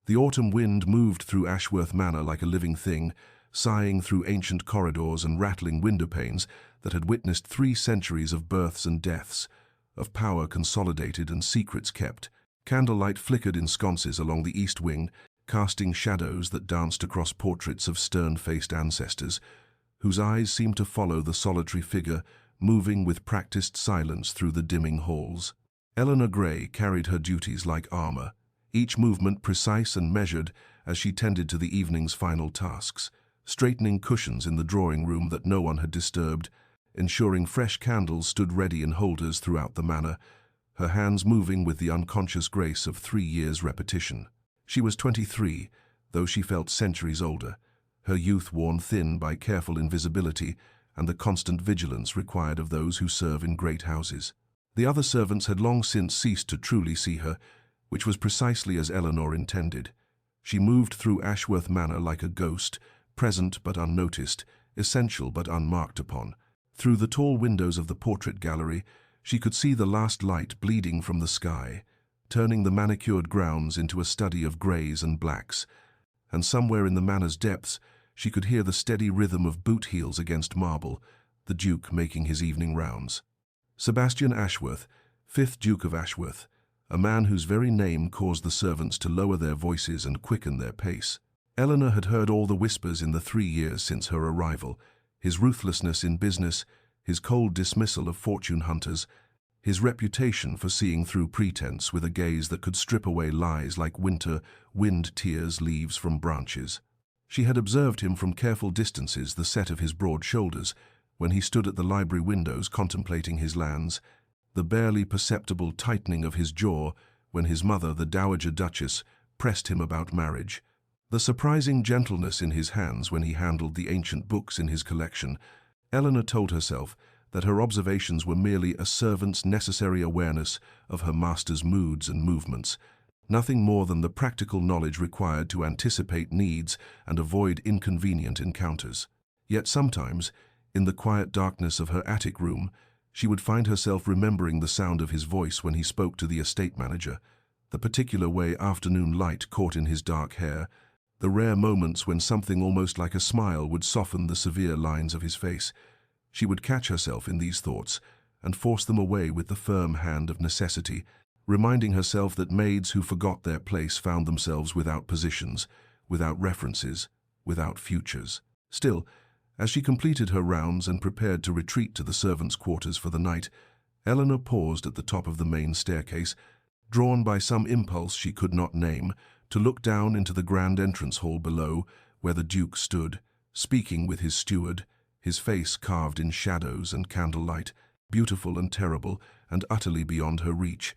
The autumn wind moved through Ashworth Manor like a living thing, sighing through ancient corridors and rattling window panes that had witnessed 3 centuries of births and deaths, of power consolidated and secrets kept. Candlelight flickered in sconces along the east wing, casting shadows that danced across portraits of stern-faced ancestors, whose eyes seemed to follow the solitary figure, moving with practiced silence through the dimming halls. Eleanor Grey carried her duties like armor, each movement precise and measured as she tended to the evening's final tasks, straightening cushions in the drawing room that no one had disturbed, ensuring fresh candles stood ready in holders throughout the manor, her hands moving with the unconscious grace of 3 years' repetition. She was 23, though she felt centuries older, her youth worn thin by careful invisibility and the constant vigilance required of those who serve in great houses. The other servants had long since ceased to truly see her, which was precisely as Eleanor intended. She moved through Ashworth Manor like a ghost, present but unnoticed, essential but unmarked upon. Through the tall windows of the portrait gallery, she could see the last light bleeding from the sky, turning the manicured grounds into a study of greys and blacks, and somewhere in the manor's depths she could hear the steady rhythm of boot heels against marble, the Duke making his evening rounds. Sebastian Ashworth, 5th Duke of Ashworth, a man whose very name caused the servants to lower their voices and quicken their pace. Eleanor had heard all the whispers in the 3 years since her arrival, his ruthlessness in business, his cold dismissal of fortune hunters, his reputation for seeing through pretense with a gaze that could strip away lies like winter wind tears leaves from branches. She had observed him from careful distances, the set of his broad shoulders, when he stood at the library windows contemplating his lands, the barely perceptible tightening of his jaw when his mother, the Dowager Duchess, pressed him about marriage, the surprising gentleness in his hands when he handled the ancient books in his collection. Eleanor told herself that her observations were merely a servant's necessary awareness of her master's moods and movements, nothing more than the practical knowledge required to anticipate needs and avoid inconvenient encounters. Yet sometimes, in the quiet darkness of her attic room, she would find herself remembering the sound of his voice when he spoke to the estate manager, the particular way afternoon light caught in his dark hair, the rare moments when something almost like a smile would soften the severe lines of his face. She would catch herself in these thoughts and force them away with the firm hand of necessity, reminding herself that maids who forgot their place found themselves without positions, without references, without futures. Still, as she completed her rounds and prepared to retreat to the servants' quarters for the night, Eleanor paused at the top of the main staircase, drawn by some impulse she could not name, to look down into the grand entrance hall below, where the Duke stood, speaking with his steward, his face carved in shadows and candlelight, beautiful and terrible, and utterly beyond her reach.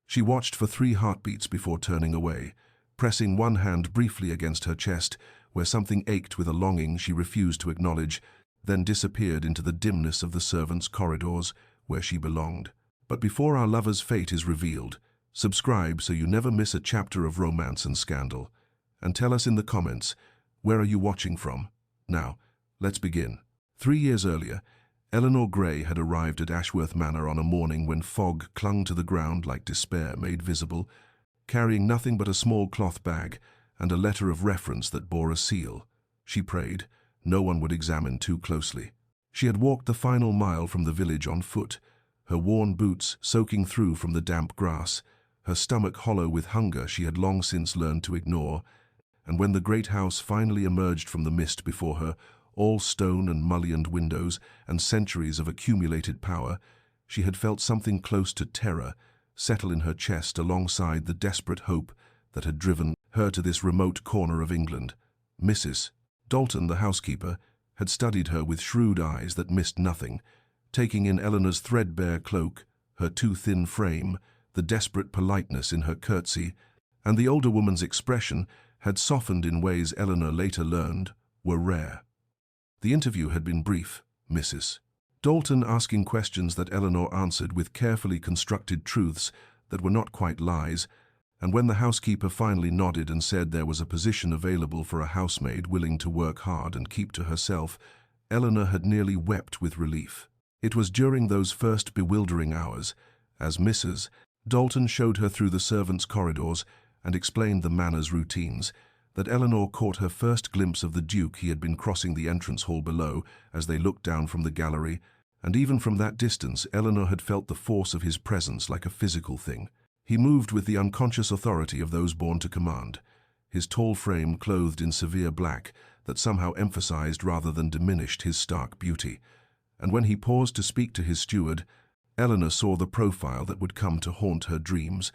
She watched for 3 heartbeats before turning away, pressing one hand briefly against her chest, where something ached with a longing she refused to acknowledge, then disappeared into the dimness of the servants' corridors, where she belonged. But before our lover's fate is revealed, subscribe so you never miss a chapter of romance and scandal. And tell us in the comments, where are you watching from? Now, let's begin. 3 years earlier, Eleanor Grey had arrived at Ashworth Manor on a morning when fog clung to the ground like despair made visible, carrying nothing but a small cloth bag and a letter of reference that bore a seal. She prayed no one would examine too closely. She had walked the final mile from the village on foot, her worn boots soaking through from the damp grass, her stomach hollow with hunger she had long since learned to ignore, and when the great house finally emerged from the mist before her, all stone and mullioned windows and centuries of accumulated power, she had felt something close to terror settle in her chest alongside the desperate hope that had driven her to this remote corner of England. Mrs. Dalton, the housekeeper, had studied her with shrewd eyes that missed nothing, taking in Eleanor's threadbare cloak, her too thin frame, the desperate politeness in her curtsy, and the older woman's expression had softened in ways Eleanor later learned were rare. The interview had been brief, Mrs. Dalton asking questions that Eleanor answered with carefully constructed truths that were not quite lies, and when the housekeeper finally nodded and said there was a position available for a housemaid willing to work hard and keep to herself, Eleanor had nearly wept with relief. It was during those first bewildering hours, as Mrs. Dalton showed her through the servants' corridors and explained the manor's routines, that Eleanor caught her first glimpse of the Duke. He had been crossing the entrance hall below as they looked down from the gallery, and even from that distance Eleanor had felt the force of his presence like a physical thing. He moved with the unconscious authority of those born to command, his tall frame clothed in severe black that somehow emphasized rather than diminished his stark beauty. And when he paused to speak to his steward, Eleanor saw the profile that would come to haunt her dreams: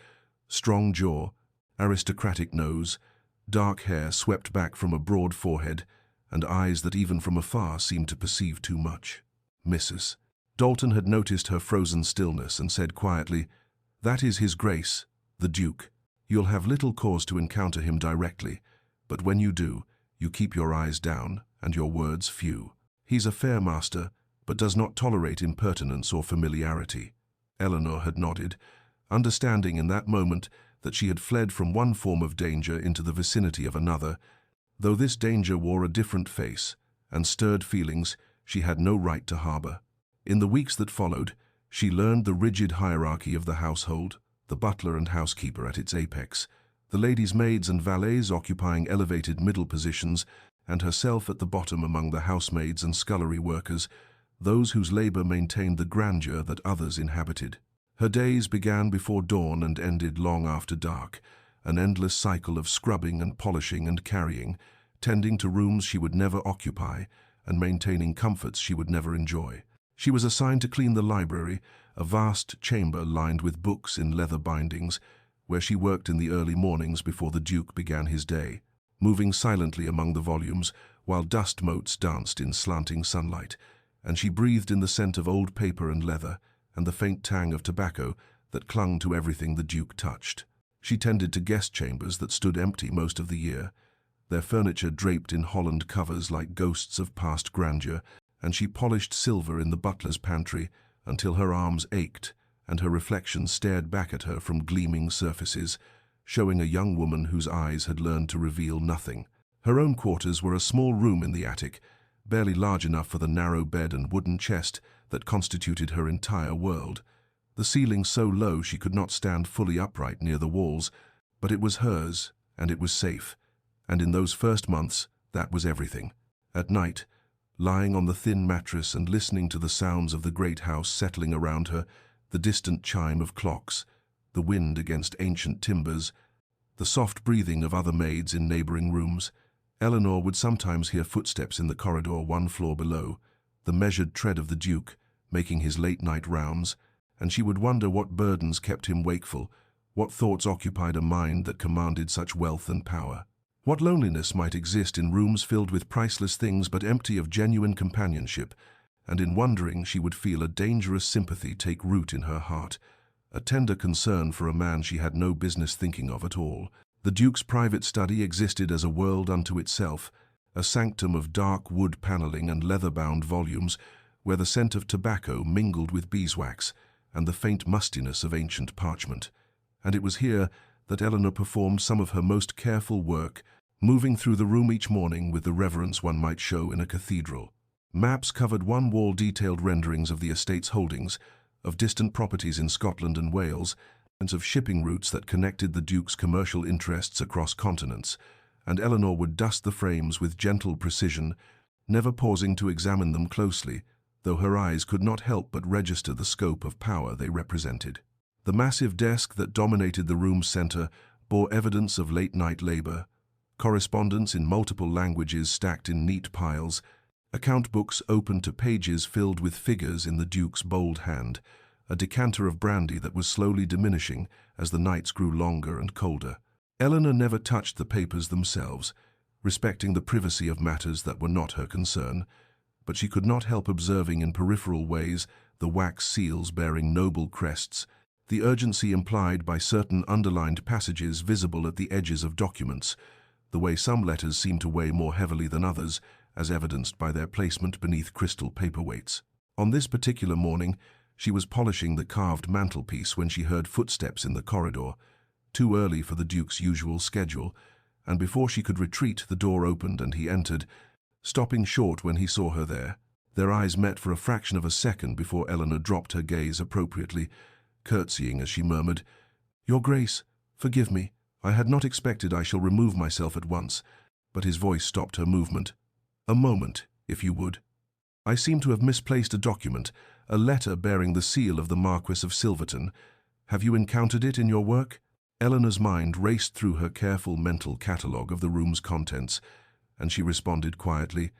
strong jaw, aristocratic nose, dark hair swept back from a broad forehead, and eyes that even from afar seemed to perceive too much. "Mrs. Dalton had noticed her frozen stillness and said quietly, "That is His Grace, the Duke. You'll have little cause to encounter him directly, but when you do, you keep your eyes down and your words few. He's a fair master, but does not tolerate impertinence or familiarity." Eleanor had nodded, understanding in that moment that she had fled from one form of danger into the vicinity of another, though this danger wore a different face and stirred feelings she had no right to harbor. In the weeks that followed, she learned the rigid hierarchy of the household, the butler and housekeeper at its apex, the ladies' maids and valets occupying elevated middle positions, and herself at the bottom among the housemaids and scullery workers, those whose labor maintained the grandeur that others inhabited. Her days began before dawn and ended long after dark, an endless cycle of scrubbing and polishing and carrying, tending to rooms she would never occupy and maintaining comforts she would never enjoy. She was assigned to clean the library, a vast chamber lined with books in leather bindings, where she worked in the early mornings before the Duke began his day, moving silently among the volumes while dust motes danced in slanting sunlight, and she breathed in the scent of old paper and leather and the faint tang of tobacco that clung to everything the Duke touched. She tended to guest chambers that stood empty most of the year, their furniture draped in Holland covers like ghosts of past grandeur, and she polished silver in the butler's pantry until her arms ached and her reflection stared back at her from gleaming surfaces, showing a young woman whose eyes had learned to reveal nothing. Her own quarters were a small room in the attic, barely large enough for the narrow bed and wooden chest that constituted her entire world. The ceiling so low she could not stand fully upright near the walls, but it was hers, and it was safe, and in those first months that was everything. At night, lying on the thin mattress and listening to the sounds of the great house settling around her, the distant chime of clocks, the wind against ancient timbers, the soft breathing of other maids in neighboring rooms, Eleanor would sometimes hear footsteps in the corridor one floor below, the measured tread of the Duke, making his late-night rounds, and she would wonder what burdens kept him wakeful, what thoughts occupied a mind that commanded such wealth and power. What loneliness might exist in rooms filled with priceless things but empty of genuine companionship, and in wondering she would feel a dangerous sympathy take root in her heart, a tender concern for a man she had no business thinking of at all. The Duke's private study existed as a world unto itself, a sanctum of dark wood paneling and leather-bound volumes, where the scent of tobacco mingled with beeswax and the faint mustiness of ancient parchment. And it was here that Eleanor performed some of her most careful work, moving through the room each morning with the reverence one might show in a cathedral. Maps covered one wall detailed renderings of the estate's holdings, of distant properties in Scotland and Wales, and of shipping routes that connected the Duke's commercial interests across continents, and Eleanor would dust the frames with gentle precision, never pausing to examine them closely, though her eyes could not help but register the scope of power they represented. The massive desk that dominated the room's center bore evidence of late-night labor, correspondence in multiple languages stacked in neat piles, account books open to pages filled with figures in the Duke's bold hand, a decanter of brandy that was slowly diminishing as the nights grew longer and colder. Eleanor never touched the papers themselves, respecting the privacy of matters that were not her concern, but she could not help observing in peripheral ways the wax seals bearing noble crests, the urgency implied by certain underlined passages visible at the edges of documents, the way some letters seemed to weigh more heavily than others, as evidenced by their placement beneath crystal paperweights. On this particular morning, she was polishing the carved mantelpiece when she heard footsteps in the corridor, too early for the Duke's usual schedule, and before she could retreat, the door opened and he entered, stopping short when he saw her there. Their eyes met for a fraction of a second before Eleanor dropped her gaze appropriately, curtsying as she murmured, "Your Grace, forgive me. I had not expected I shall remove myself at once, but his voice stopped her movement. A moment, if you would. I seem to have misplaced a document, a letter bearing the seal of the Marquis of Silverton. Have you encountered it in your work? Eleanor's mind raced through her careful mental catalogue of the room's contents, and she responded quietly,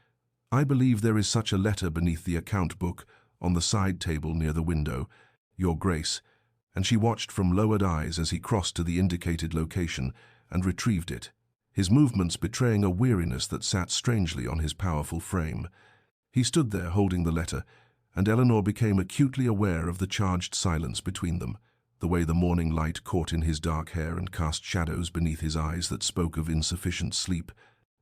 I believe there is such a letter beneath the account book, on the side table near the window, Your Grace, and she watched from lowered eyes as he crossed to the indicated location and retrieved it, his movements betraying a weariness that sat strangely on his powerful frame. He stood there holding the letter, and Eleanor became acutely aware of the charged silence between them, the way the morning light caught in his dark hair and cast shadows beneath his eyes that spoke of insufficient sleep,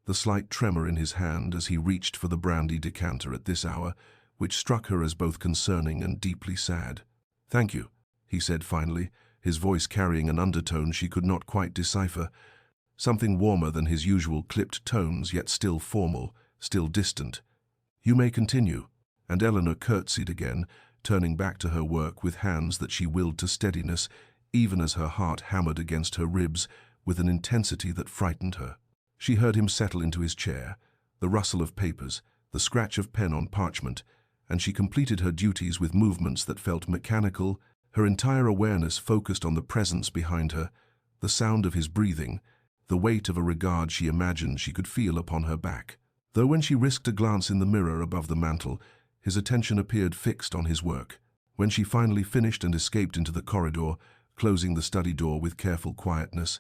the slight tremor in his hand as he reached for the brandy decanter at this hour, which struck her as both concerning and deeply sad. Thank you, he said finally, his voice carrying an undertone she could not quite decipher, something warmer than his usual clipped tones, yet still formal, still distant. You may continue, and Eleanor curtsied again, turning back to her work with hands that she willed to steadiness, even as her heart hammered against her ribs with an intensity that frightened her. She heard him settle into his chair, the rustle of papers, the scratch of pen on parchment, and she completed her duties with movements that felt mechanical, her entire awareness focused on the presence behind her, the sound of his breathing, the weight of a regard she imagined she could feel upon her back. Though when she risked a glance in the mirror above the mantel, his attention appeared fixed on his work. When she finally finished and escaped into the corridor, closing the study door with careful quietness,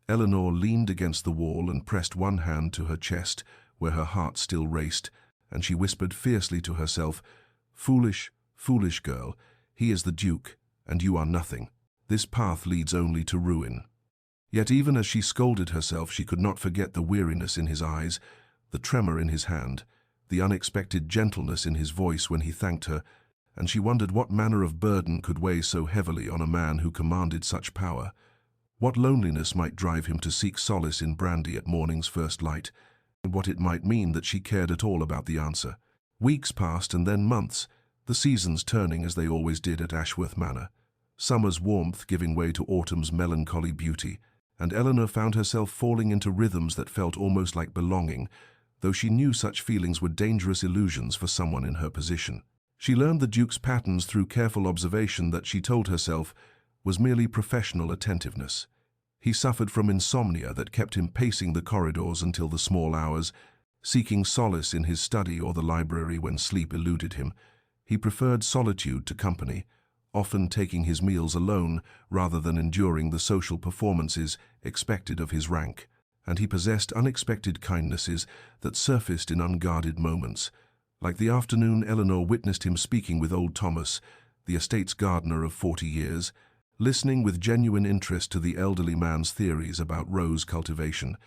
Eleanor leaned against the wall and pressed one hand to her chest, where her heart still raced, and she whispered fiercely to herself, Foolish, foolish girl, he is the Duke, and you are nothing. This path leads only to ruin. Yet even as she scolded herself, she could not forget the weariness in his eyes, the tremor in his hand, the unexpected gentleness in his voice when he thanked her, and she wondered what manner of burden could weigh so heavily on a man who commanded such power. What loneliness might drive him to seek solace in brandy at morning's first light, and what it might mean that she cared at all about the answer. Weeks passed and then months, the seasons turning as they always did at Ashworth Manor, summer's warmth giving way to autumn's melancholy beauty, and Eleanor found herself falling into rhythms that felt almost like belonging, though she knew such feelings were dangerous illusions for someone in her position. She learned the Duke's patterns through careful observation that she told herself was merely professional attentiveness. He suffered from insomnia that kept him pacing the corridors until the small hours, seeking solace in his study or the library when sleep eluded him. He preferred solitude to company, often taking his meals alone rather than enduring the social performances expected of his rank, and he possessed unexpected kindnesses that surfaced in unguarded moments. Like the afternoon Eleanor witnessed him speaking with old Thomas, the estate's gardener of 40 years, listening with genuine interest to the elderly man's theories about rose cultivation,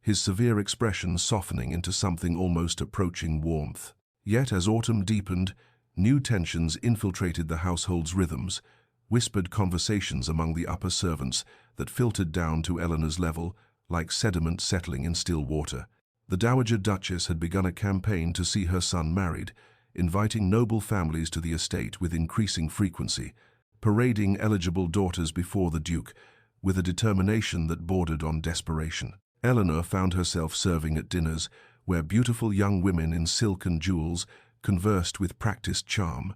his severe expression softening into something almost approaching warmth. Yet as autumn deepened, new tensions infiltrated the household's rhythms, whispered conversations among the upper servants that filtered down to Eleanor's level, like sediment settling in still water. The Dowager Duchess had begun a campaign to see her son married, inviting noble families to the estate with increasing frequency, parading eligible daughters before the Duke, with a determination that bordered on desperation. Eleanor found herself serving at dinners, where beautiful young women in silk and jewels conversed with practiced charm,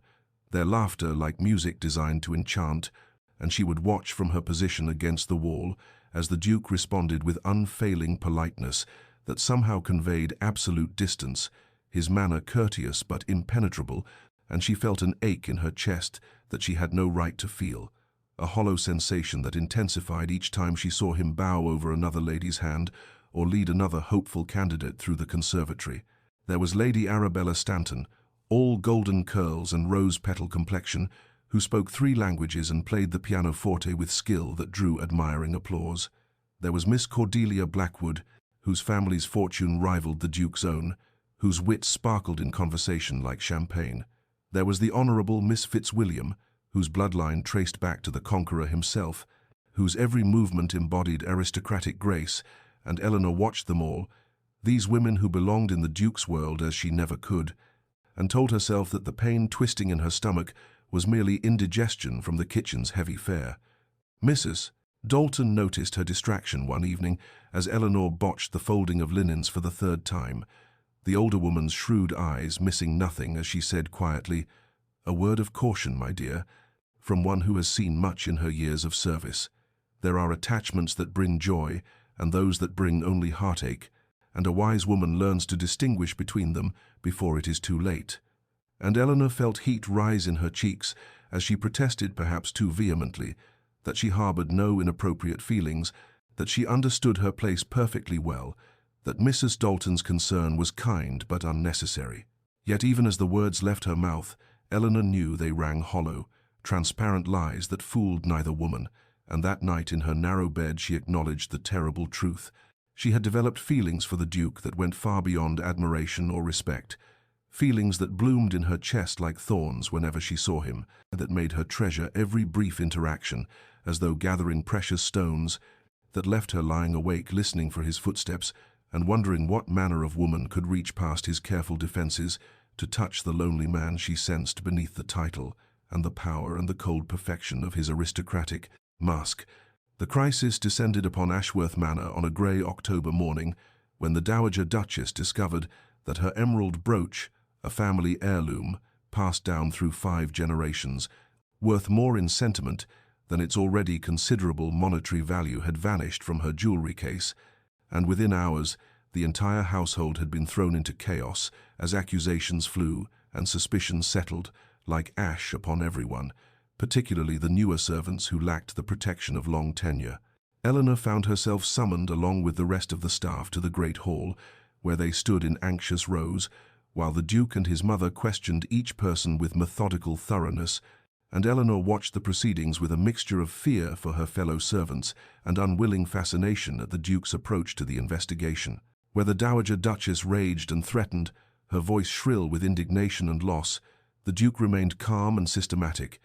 their laughter like music designed to enchant, and she would watch from her position against the wall as the Duke responded with unfailing politeness that somehow conveyed absolute distance, his manner courteous but impenetrable, and she felt an ache in her chest that she had no right to feel, a hollow sensation that intensified each time she saw him bow over another lady's hand or lead another hopeful candidate through the conservatory. There was Lady Arabella Stanton, all golden curls and rose-petal complexion, who spoke 3 languages and played the pianoforte with skill that drew admiring applause. There was Miss Cordelia Blackwood, whose family's fortune rivaled the Duke's own, whose wit sparkled in conversation like champagne. There was the Honourable Miss Fitzwilliam, whose bloodline traced back to the Conqueror himself, whose every movement embodied aristocratic grace, and Eleanor watched them all, these women who belonged in the Duke's world as she never could, and told herself that the pain twisting in her stomach was merely indigestion from the kitchen's heavy fare. Mrs. Dalton noticed her distraction one evening as Eleanor botched the folding of linens for the third time, the older woman's shrewd eyes missing nothing as she said quietly, "A word of caution, my dear, from one who has seen much in her years of service. There are attachments that bring joy and those that bring only heartache, and a wise woman learns to distinguish between them before it is too late." And Eleanor felt heat rise in her cheeks as she protested perhaps too vehemently that she harbored no inappropriate feelings, that she understood her place perfectly well, that Mrs. Dalton's concern was kind but unnecessary. Yet even as the words left her mouth, Eleanor knew they rang hollow, transparent lies that fooled neither woman, and that night in her narrow bed she acknowledged the terrible truth. She had developed feelings for the Duke that went far beyond admiration or respect, feelings that bloomed in her chest like thorns whenever she saw him, that made her treasure every brief interaction, as though gathering precious stones, that left her lying awake listening for his footsteps and wondering what manner of woman could reach past his careful defenses to touch the lonely man she sensed beneath the title and the power and the cold perfection of his aristocratic mask. The crisis descended upon Ashworth Manor on a grey October morning when the Dowager Duchess discovered that her emerald brooch, a family heirloom, passed down through 5 generations, worth more in sentiment than its already considerable monetary value, had vanished from her jewelry case, and within hours the entire household had been thrown into chaos as accusations flew and suspicions settled like ash upon everyone, particularly the newer servants who lacked the protection of long tenure. Eleanor found herself summoned along with the rest of the staff to the great hall, where they stood in anxious rows, while the Duke and his mother questioned each person with methodical thoroughness, and Eleanor watched the proceedings with a mixture of fear for her fellow servants and unwilling fascination at the Duke's approach to the investigation. Where the Dowager Duchess raged and threatened, her voice shrill with indignation and loss, the Duke remained calm and systematic,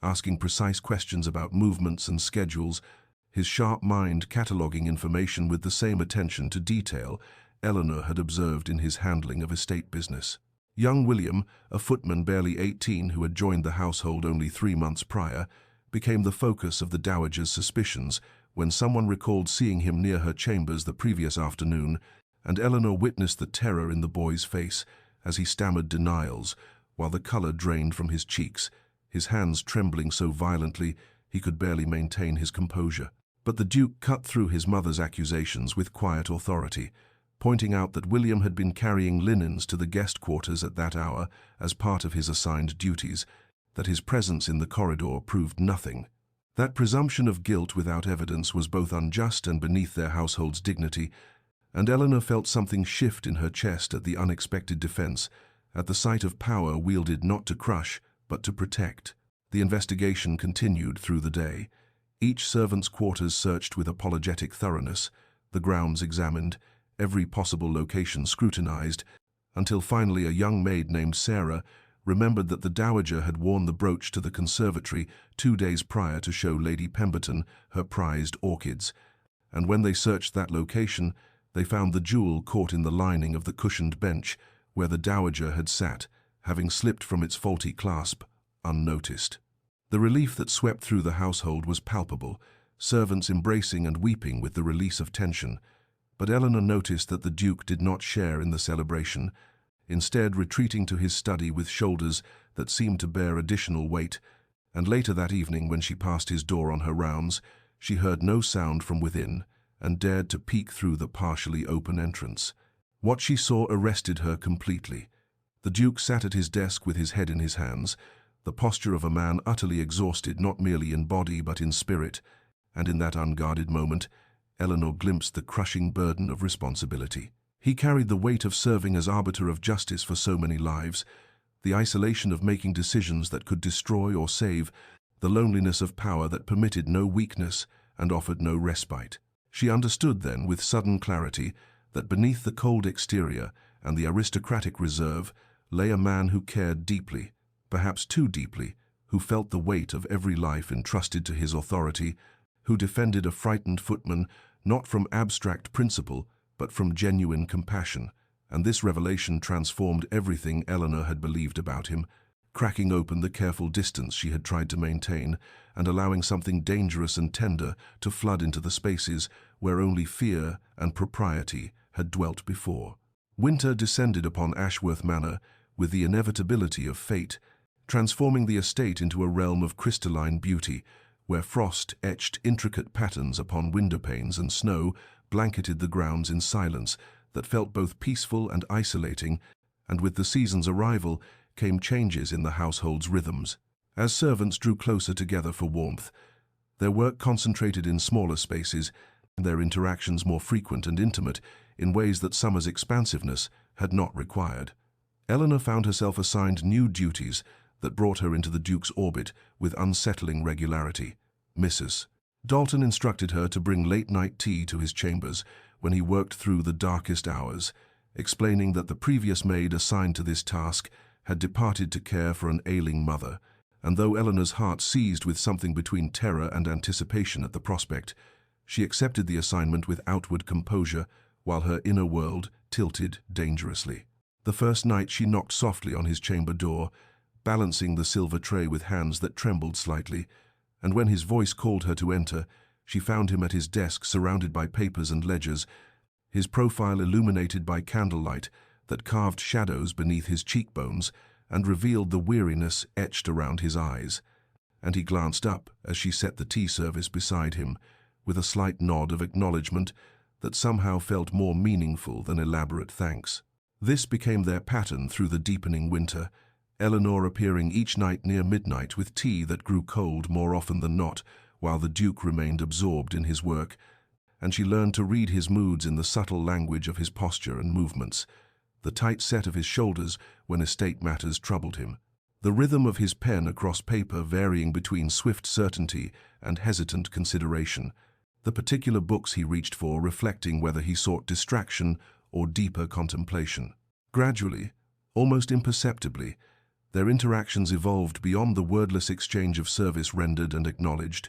asking precise questions about movements and schedules, his sharp mind cataloguing information with the same attention to detail Eleanor had observed in his handling of estate business. Young William, a footman barely 18 who had joined the household only 3 months prior, became the focus of the Dowager's suspicions when someone recalled seeing him near her chambers the previous afternoon, and Eleanor witnessed the terror in the boy's face as he stammered denials, while the colour drained from his cheeks, his hands trembling so violently he could barely maintain his composure. But the Duke cut through his mother's accusations with quiet authority, pointing out that William had been carrying linens to the guest quarters at that hour as part of his assigned duties, that his presence in the corridor proved nothing. That presumption of guilt without evidence was both unjust and beneath their household's dignity, and Eleanor felt something shift in her chest at the unexpected defense, at the sight of power wielded not to crush, but to protect. The investigation continued through the day. Each servant's quarters searched with apologetic thoroughness, the grounds examined, every possible location scrutinized, until finally a young maid named Sarah remembered that the Dowager had worn the brooch to the conservatory 2 days prior to show Lady Pemberton her prized orchids, and when they searched that location, they found the jewel caught in the lining of the cushioned bench where the Dowager had sat, having slipped from its faulty clasp, unnoticed. The relief that swept through the household was palpable, servants embracing and weeping with the release of tension. But Eleanor noticed that the Duke did not share in the celebration, instead retreating to his study with shoulders that seemed to bear additional weight, and later that evening when she passed his door on her rounds, she heard no sound from within and dared to peek through the partially open entrance. What she saw arrested her completely. The Duke sat at his desk with his head in his hands, the posture of a man utterly exhausted not merely in body but in spirit, and in that unguarded moment, Eleanor glimpsed the crushing burden of responsibility. He carried the weight of serving as arbiter of justice for so many lives, the isolation of making decisions that could destroy or save, the loneliness of power that permitted no weakness and offered no respite. She understood then with sudden clarity that beneath the cold exterior and the aristocratic reserve lay a man who cared deeply, perhaps too deeply, who felt the weight of every life entrusted to his authority, who defended a frightened footman not from abstract principle, but from genuine compassion, and this revelation transformed everything Eleanor had believed about him. cracking open the careful distance she had tried to maintain and allowing something dangerous and tender to flood into the spaces where only fear and propriety had dwelt before. Winter descended upon Ashworth Manor with the inevitability of fate, transforming the estate into a realm of crystalline beauty, where frost etched intricate patterns upon windowpanes and snow blanketed the grounds in silence that felt both peaceful and isolating, and with the season's arrival came changes in the household's rhythms. As servants drew closer together for warmth, their work concentrated in smaller spaces, and their interactions more frequent and intimate in ways that summer's expansiveness had not required. Eleanor found herself assigned new duties that brought her into the Duke's orbit with unsettling regularity. Mrs. Dalton instructed her to bring late-night tea to his chambers when he worked through the darkest hours, explaining that the previous maid assigned to this task had departed to care for an ailing mother, and though Eleanor's heart seized with something between terror and anticipation at the prospect, she accepted the assignment with outward composure while her inner world tilted dangerously. The first night she knocked softly on his chamber door, balancing the silver tray with hands that trembled slightly, and when his voice called her to enter, she found him at his desk surrounded by papers and ledgers, his profile illuminated by candlelight that carved shadows beneath his cheekbones and revealed the weariness etched around his eyes. And he glanced up as she set the tea service beside him, with a slight nod of acknowledgement that somehow felt more meaningful than elaborate thanks. This became their pattern through the deepening winter, Eleanor appearing each night near midnight with tea that grew cold more often than not, while the Duke remained absorbed in his work, and she learned to read his moods in the subtle language of his posture and movements, the tight set of his shoulders when estate matters troubled him, the rhythm of his pen across paper varying between swift certainty and hesitant consideration, the particular books he reached for reflecting whether he sought distraction or deeper contemplation. Gradually, almost imperceptibly, their interactions evolved beyond the wordless exchange of service rendered and acknowledged,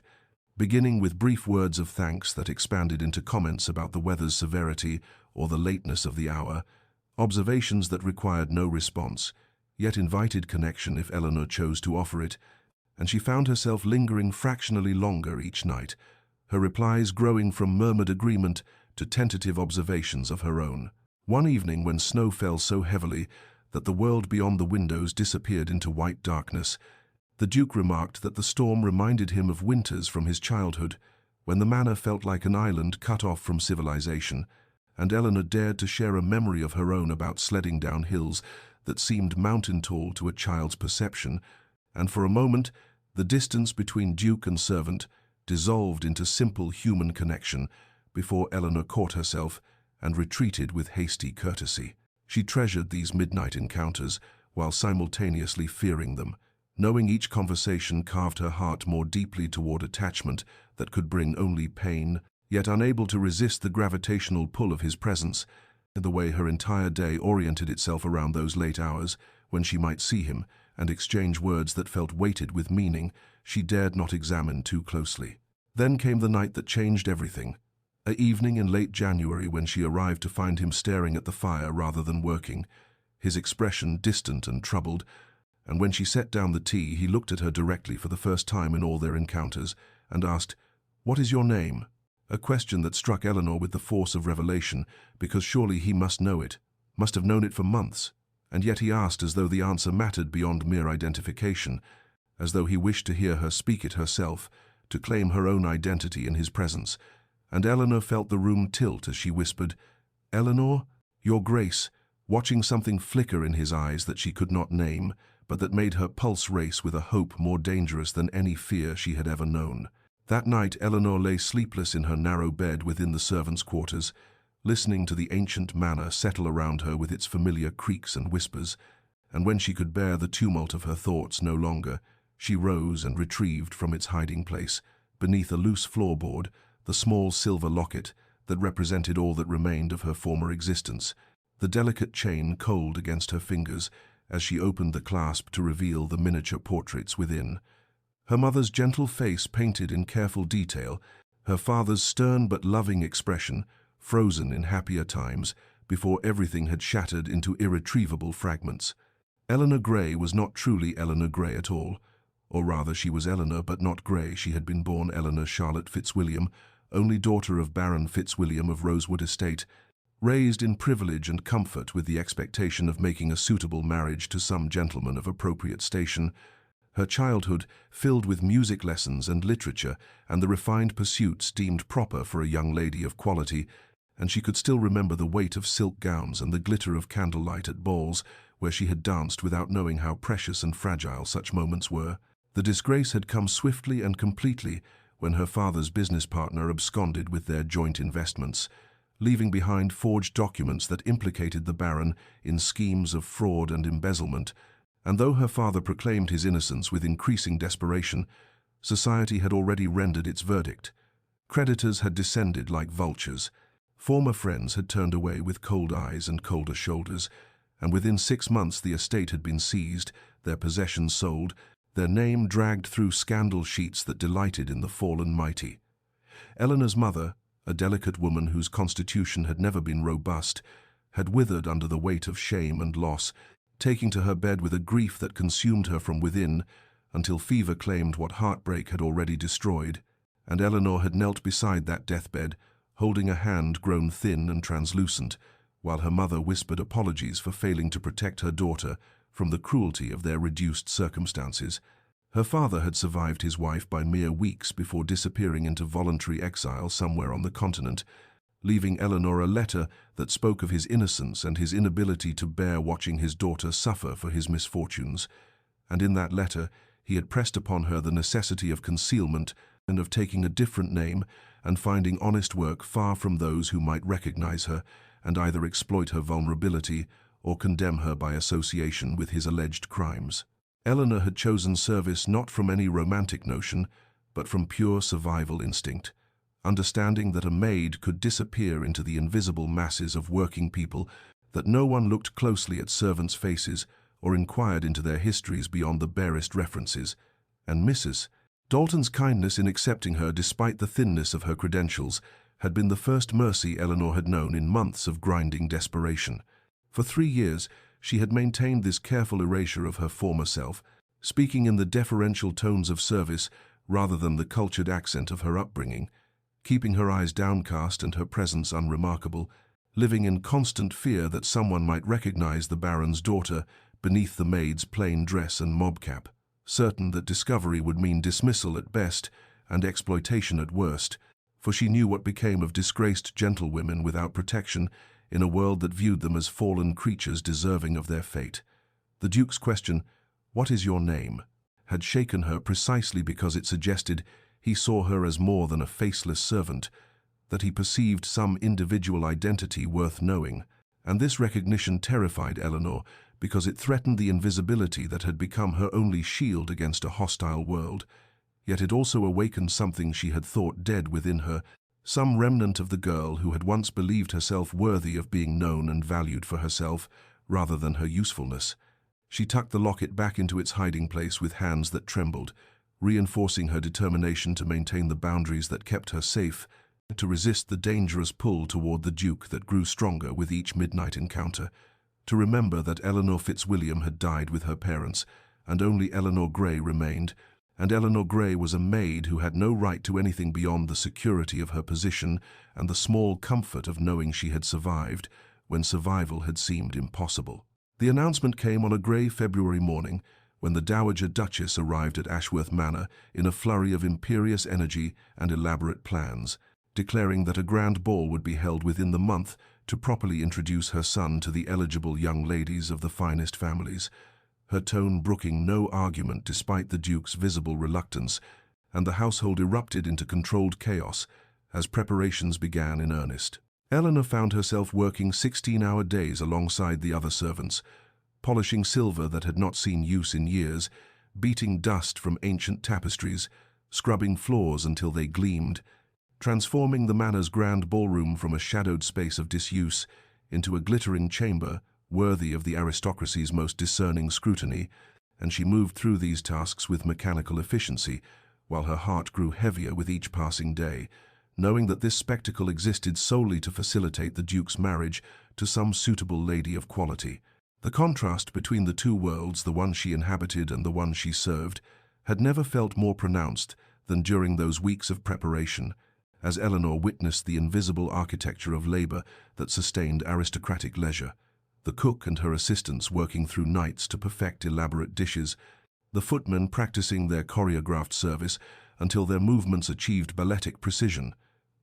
beginning with brief words of thanks that expanded into comments about the weather's severity or the lateness of the hour, observations that required no response, yet invited connection if Eleanor chose to offer it, and she found herself lingering fractionally longer each night, her replies growing from murmured agreement to tentative observations of her own. One evening when snow fell so heavily that the world beyond the windows disappeared into white darkness, the Duke remarked that the storm reminded him of winters from his childhood, when the manor felt like an island cut off from civilization, and Eleanor dared to share a memory of her own about sledding down hills that seemed mountain-tall to a child's perception, and for a moment the distance between Duke and servant dissolved into simple human connection before Eleanor caught herself and retreated with hasty courtesy. She treasured these midnight encounters while simultaneously fearing them, knowing each conversation carved her heart more deeply toward attachment that could bring only pain, yet unable to resist the gravitational pull of his presence, and the way her entire day oriented itself around those late hours when she might see him and exchange words that felt weighted with meaning she dared not examine too closely. Then came the night that changed everything. An evening in late January when she arrived to find him staring at the fire rather than working, his expression distant and troubled, and when she set down the tea he looked at her directly for the first time in all their encounters and asked, "What is your name?" A question that struck Eleanor with the force of revelation, because surely he must know it, must have known it for months, and yet he asked as though the answer mattered beyond mere identification, as though he wished to hear her speak it herself, to claim her own identity in his presence, and Eleanor felt the room tilt as she whispered, "Eleanor, Your Grace," watching something flicker in his eyes that she could not name, but that made her pulse race with a hope more dangerous than any fear she had ever known. That night Eleanor lay sleepless in her narrow bed within the servants' quarters, listening to the ancient manor settle around her with its familiar creaks and whispers, and when she could bear the tumult of her thoughts no longer, she rose and retrieved from its hiding place, beneath a loose floorboard, the small silver locket that represented all that remained of her former existence, the delicate chain cold against her fingers as she opened the clasp to reveal the miniature portraits within. Her mother's gentle face painted in careful detail, her father's stern but loving expression, frozen in happier times, before everything had shattered into irretrievable fragments. Eleanor Grey was not truly Eleanor Grey at all, or rather she was Eleanor but not Grey. She had been born Eleanor Charlotte Fitzwilliam, only daughter of Baron Fitzwilliam of Rosewood Estate, raised in privilege and comfort with the expectation of making a suitable marriage to some gentleman of appropriate station. Her childhood filled with music lessons and literature and the refined pursuits deemed proper for a young lady of quality, and she could still remember the weight of silk gowns and the glitter of candlelight at balls where she had danced without knowing how precious and fragile such moments were. The disgrace had come swiftly and completely when her father's business partner absconded with their joint investments, leaving behind forged documents that implicated the Baron in schemes of fraud and embezzlement. And though her father proclaimed his innocence with increasing desperation, society had already rendered its verdict. Creditors had descended like vultures. Former friends had turned away with cold eyes and colder shoulders, and within 6 months the estate had been seized, their possessions sold, their name dragged through scandal sheets that delighted in the fallen mighty. Eleanor's mother, a delicate woman whose constitution had never been robust, had withered under the weight of shame and loss, taking to her bed with a grief that consumed her from within, until fever claimed what heartbreak had already destroyed, and Eleanor had knelt beside that deathbed, holding a hand grown thin and translucent, while her mother whispered apologies for failing to protect her daughter from the cruelty of their reduced circumstances. Her father had survived his wife by mere weeks before disappearing into voluntary exile somewhere on the continent, leaving Eleanor a letter that spoke of his innocence and his inability to bear watching his daughter suffer for his misfortunes. And in that letter, he had pressed upon her the necessity of concealment and of taking a different name and finding honest work far from those who might recognize her and either exploit her vulnerability or condemn her by association with his alleged crimes. Eleanor had chosen service not from any romantic notion, but from pure survival instinct, understanding that a maid could disappear into the invisible masses of working people, that no one looked closely at servants' faces or inquired into their histories beyond the barest references, and Mrs. Dalton's kindness in accepting her despite the thinness of her credentials had been the first mercy Eleanor had known in months of grinding desperation. For 3 years, she had maintained this careful erasure of her former self, speaking in the deferential tones of service rather than the cultured accent of her upbringing, keeping her eyes downcast and her presence unremarkable, living in constant fear that someone might recognize the Baron's daughter beneath the maid's plain dress and mobcap, certain that discovery would mean dismissal at best and exploitation at worst, for she knew what became of disgraced gentlewomen without protection in a world that viewed them as fallen creatures deserving of their fate. The Duke's question, "What is your name?" had shaken her precisely because it suggested he saw her as more than a faceless servant, that he perceived some individual identity worth knowing, and this recognition terrified Eleanor because it threatened the invisibility that had become her only shield against a hostile world. Yet it also awakened something she had thought dead within her, some remnant of the girl who had once believed herself worthy of being known and valued for herself rather than her usefulness. She tucked the locket back into its hiding place with hands that trembled, reinforcing her determination to maintain the boundaries that kept her safe, to resist the dangerous pull toward the Duke that grew stronger with each midnight encounter, to remember that Eleanor Fitzwilliam had died with her parents, and only Eleanor Grey remained, and Eleanor Grey was a maid who had no right to anything beyond the security of her position and the small comfort of knowing she had survived when survival had seemed impossible. The announcement came on a grey February morning when the Dowager Duchess arrived at Ashworth Manor in a flurry of imperious energy and elaborate plans, declaring that a grand ball would be held within the month to properly introduce her son to the eligible young ladies of the finest families, her tone brooking no argument despite the Duke's visible reluctance, and the household erupted into controlled chaos as preparations began in earnest. Eleanor found herself working 16-hour days alongside the other servants, polishing silver that had not seen use in years, beating dust from ancient tapestries, scrubbing floors until they gleamed, transforming the manor's grand ballroom from a shadowed space of disuse into a glittering chamber worthy of the aristocracy's most discerning scrutiny, and she moved through these tasks with mechanical efficiency, while her heart grew heavier with each passing day, knowing that this spectacle existed solely to facilitate the Duke's marriage to some suitable lady of quality. The contrast between the two worlds, the one she inhabited and the one she served, had never felt more pronounced than during those weeks of preparation, as Eleanor witnessed the invisible architecture of labor that sustained aristocratic leisure. The cook and her assistants working through nights to perfect elaborate dishes, the footmen practicing their choreographed service until their movements achieved balletic precision,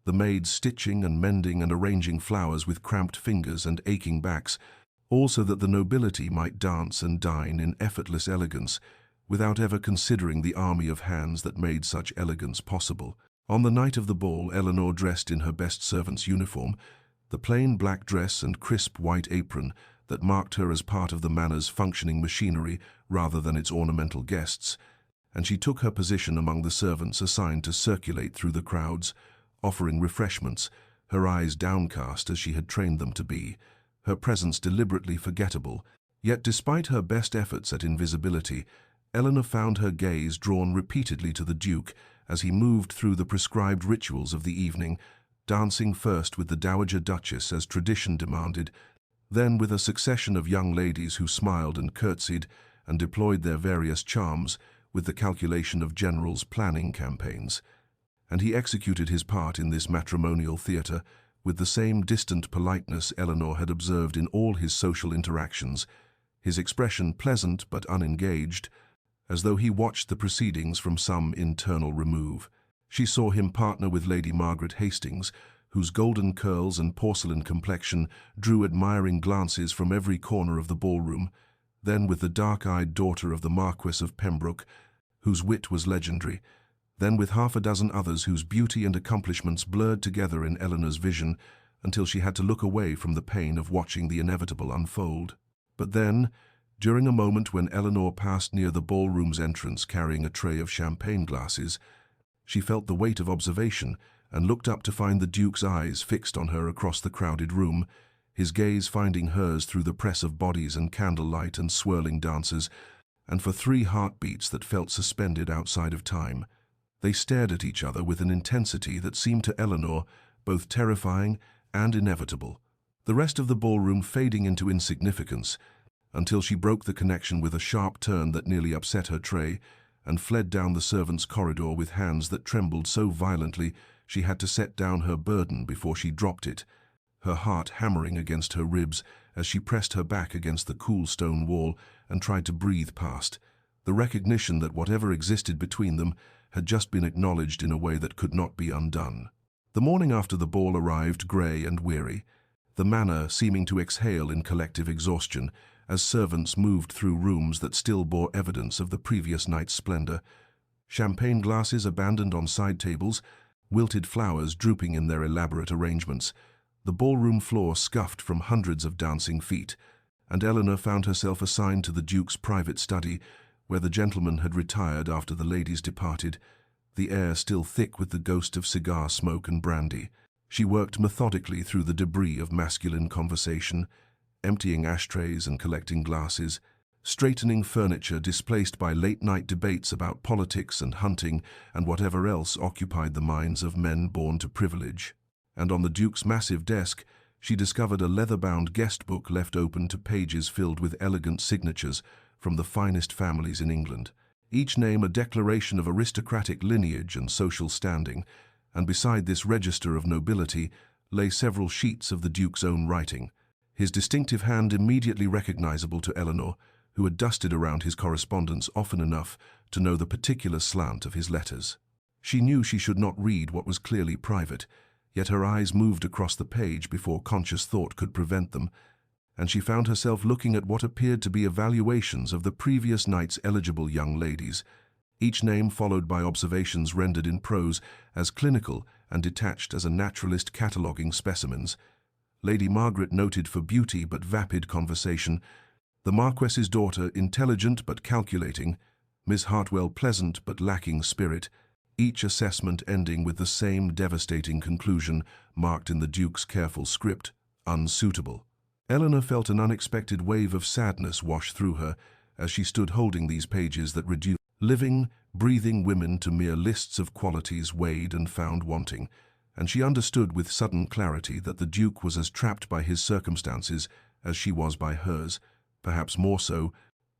the maids stitching and mending and arranging flowers with cramped fingers and aching backs, all so that the nobility might dance and dine in effortless elegance, without ever considering the army of hands that made such elegance possible. On the night of the ball, Eleanor, dressed in her best servant's uniform, the plain black dress and crisp white apron that marked her as part of the manor's functioning machinery rather than its ornamental guests, and she took her position among the servants assigned to circulate through the crowds, offering refreshments, her eyes downcast as she had trained them to be, her presence deliberately forgettable. Yet despite her best efforts at invisibility, Eleanor found her gaze drawn repeatedly to the Duke as he moved through the prescribed rituals of the evening, dancing first with the Dowager Duchess as tradition demanded, then with a succession of young ladies who smiled and curtsied and deployed their various charms with the calculation of generals planning campaigns. And he executed his part in this matrimonial theatre with the same distant politeness Eleanor had observed in all his social interactions, his expression pleasant but unengaged, as though he watched the proceedings from some internal remove. She saw him partner with Lady Margaret Hastings, whose golden curls and porcelain complexion drew admiring glances from every corner of the ballroom, then with the dark-eyed daughter of the Marquess of Pembroke, whose wit was legendary, then with half a dozen others whose beauty and accomplishments blurred together in Eleanor's vision until she had to look away from the pain of watching the inevitable unfold. But then, during a moment when Eleanor passed near the ballroom's entrance carrying a tray of champagne glasses, she felt the weight of observation and looked up to find the Duke's eyes fixed on her across the crowded room, his gaze finding hers through the press of bodies and candlelight and swirling dancers, and for 3 heartbeats that felt suspended outside of time. They stared at each other with an intensity that seemed to Eleanor both terrifying and inevitable, the rest of the ballroom fading into insignificance, until she broke the connection with a sharp turn that nearly upset her tray and fled down the servants' corridor with hands that trembled so violently she had to set down her burden before she dropped it, her heart hammering against her ribs as she pressed her back against the cool stone wall and tried to breathe past the recognition that whatever existed between them had just been acknowledged in a way that could not be undone. The morning after the ball arrived grey and weary, the manor seeming to exhale in collective exhaustion as servants moved through rooms that still bore evidence of the previous night's splendor, champagne glasses abandoned on side tables, wilted flowers drooping in their elaborate arrangements, the ballroom floor scuffed from hundreds of dancing feet, and Eleanor found herself assigned to the Duke's private study, where the gentlemen had retired after the ladies departed, the air still thick with the ghost of cigar smoke and brandy. She worked methodically through the debris of masculine conversation, emptying ashtrays and collecting glasses, straightening furniture displaced by late-night debates about politics and hunting and whatever else occupied the minds of men born to privilege. And on the Duke's massive desk, she discovered a leather-bound guest book left open to pages filled with elegant signatures from the finest families in England, each name a declaration of aristocratic lineage and social standing, and beside this register of nobility lay several sheets of the Duke's own writing, his distinctive hand immediately recognizable to Eleanor, who had dusted around his correspondence often enough to know the particular slant of his letters. She knew she should not read what was clearly private, yet her eyes moved across the page before conscious thought could prevent them, and she found herself looking at what appeared to be evaluations of the previous night's eligible young ladies, each name followed by observations rendered in prose as clinical and detached as a naturalist cataloguing specimens. Lady Margaret noted for beauty but vapid conversation, the Marquess's daughter intelligent but calculating, Miss Hartwell pleasant but lacking spirit, each assessment ending with the same devastating conclusion marked in the Duke's careful script, unsuitable. Eleanor felt an unexpected wave of sadness wash through her as she stood holding these pages that reduced living, breathing women to mere lists of qualities weighed and found wanting, and she understood with sudden clarity that the Duke was as trapped by his circumstances as she was by hers, perhaps more so,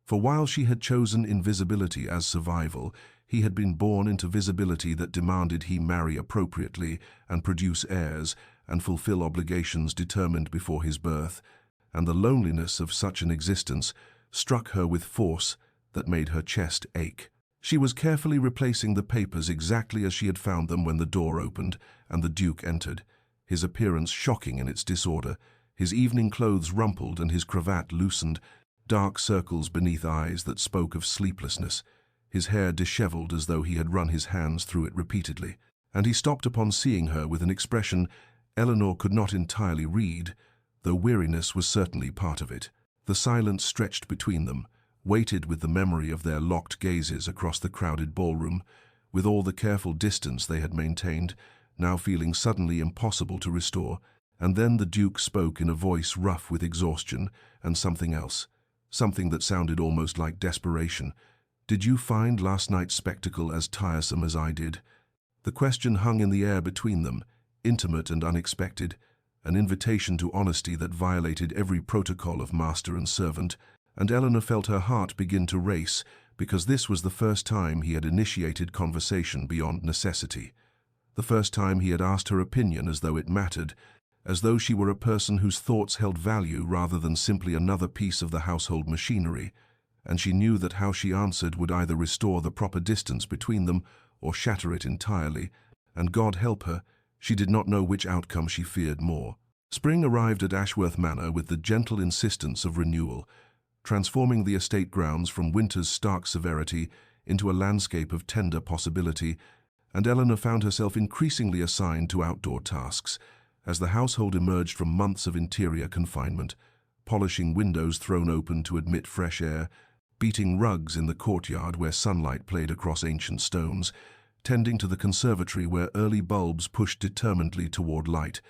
for while she had chosen invisibility as survival, he had been born into visibility that demanded he marry appropriately and produce heirs and fulfill obligations determined before his birth, and the loneliness of such an existence struck her with force that made her chest ache. She was carefully replacing the papers exactly as she had found them when the door opened and the Duke entered, his appearance shocking in its disorder, his evening clothes rumpled and his cravat loosened, dark circles beneath eyes that spoke of sleeplessness, his hair disheveled as though he had run his hands through it repeatedly. And he stopped upon seeing her with an expression Eleanor could not entirely read, though weariness was certainly part of it. The silence stretched between them, weighted with the memory of their locked gazes across the crowded ballroom, with all the careful distance they had maintained, now feeling suddenly impossible to restore. And then the Duke spoke in a voice rough with exhaustion and something else, something that sounded almost like desperation. "Did you find last night's spectacle as tiresome as I did?" The question hung in the air between them, intimate and unexpected, an invitation to honesty that violated every protocol of master and servant, and Eleanor felt her heart begin to race, because this was the first time he had initiated conversation beyond necessity. The first time he had asked her opinion as though it mattered, as though she were a person whose thoughts held value rather than simply another piece of the household machinery, and she knew that how she answered would either restore the proper distance between them or shatter it entirely, and God help her, she did not know which outcome she feared more. Spring arrived at Ashworth Manor with the gentle insistence of renewal, transforming the estate grounds from winter's stark severity into a landscape of tender possibility, and Eleanor found herself increasingly assigned to outdoor tasks, as the household emerged from months of interior confinement, polishing windows thrown open to admit fresh air, beating rugs in the courtyard where sunlight played across ancient stones, tending to the conservatory where early bulbs pushed determinedly toward light.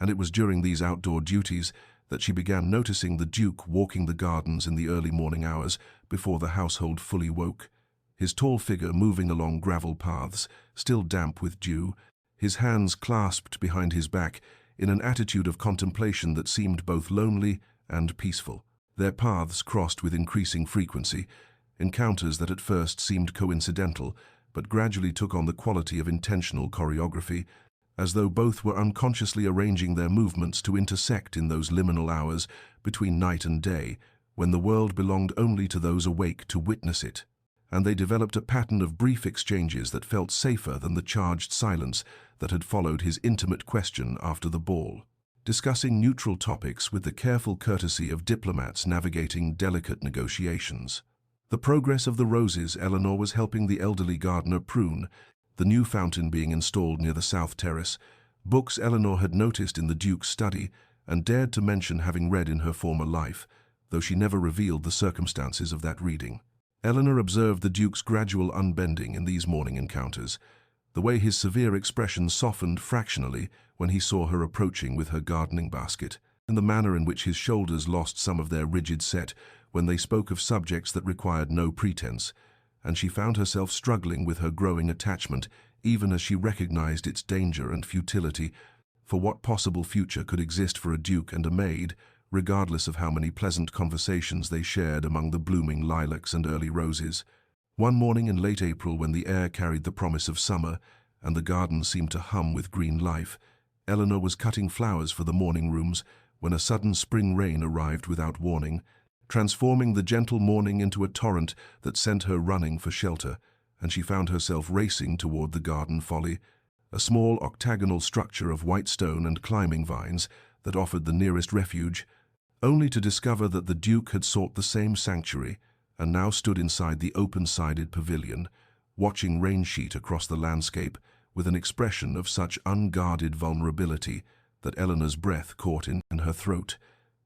And it was during these outdoor duties that she began noticing the Duke walking the gardens in the early morning hours before the household fully woke, his tall figure moving along gravel paths, still damp with dew, his hands clasped behind his back in an attitude of contemplation that seemed both lonely and peaceful. Their paths crossed with increasing frequency, encounters that at first seemed coincidental, but gradually took on the quality of intentional choreography, as though both were unconsciously arranging their movements to intersect in those liminal hours between night and day, when the world belonged only to those awake to witness it. And they developed a pattern of brief exchanges that felt safer than the charged silence that had followed his intimate question after the ball, discussing neutral topics with the careful courtesy of diplomats navigating delicate negotiations. The progress of the roses Eleanor was helping the elderly gardener prune, the new fountain being installed near the south terrace, books Eleanor had noticed in the Duke's study and dared to mention having read in her former life, though she never revealed the circumstances of that reading. Eleanor observed the Duke's gradual unbending in these morning encounters, the way his severe expression softened fractionally when he saw her approaching with her gardening basket, and the manner in which his shoulders lost some of their rigid set when they spoke of subjects that required no pretense, and she found herself struggling with her growing attachment even as she recognized its danger and futility, for what possible future could exist for a Duke and a maid, regardless of how many pleasant conversations they shared among the blooming lilacs and early roses. One morning in late April, when the air carried the promise of summer and the garden seemed to hum with green life, Eleanor was cutting flowers for the morning rooms when a sudden spring rain arrived without warning, transforming the gentle morning into a torrent that sent her running for shelter, and she found herself racing toward the garden folly, a small octagonal structure of white stone and climbing vines that offered the nearest refuge, only to discover that the Duke had sought the same sanctuary and now stood inside the open-sided pavilion, watching rain sheet across the landscape with an expression of such unguarded vulnerability that Eleanor's breath caught in her throat.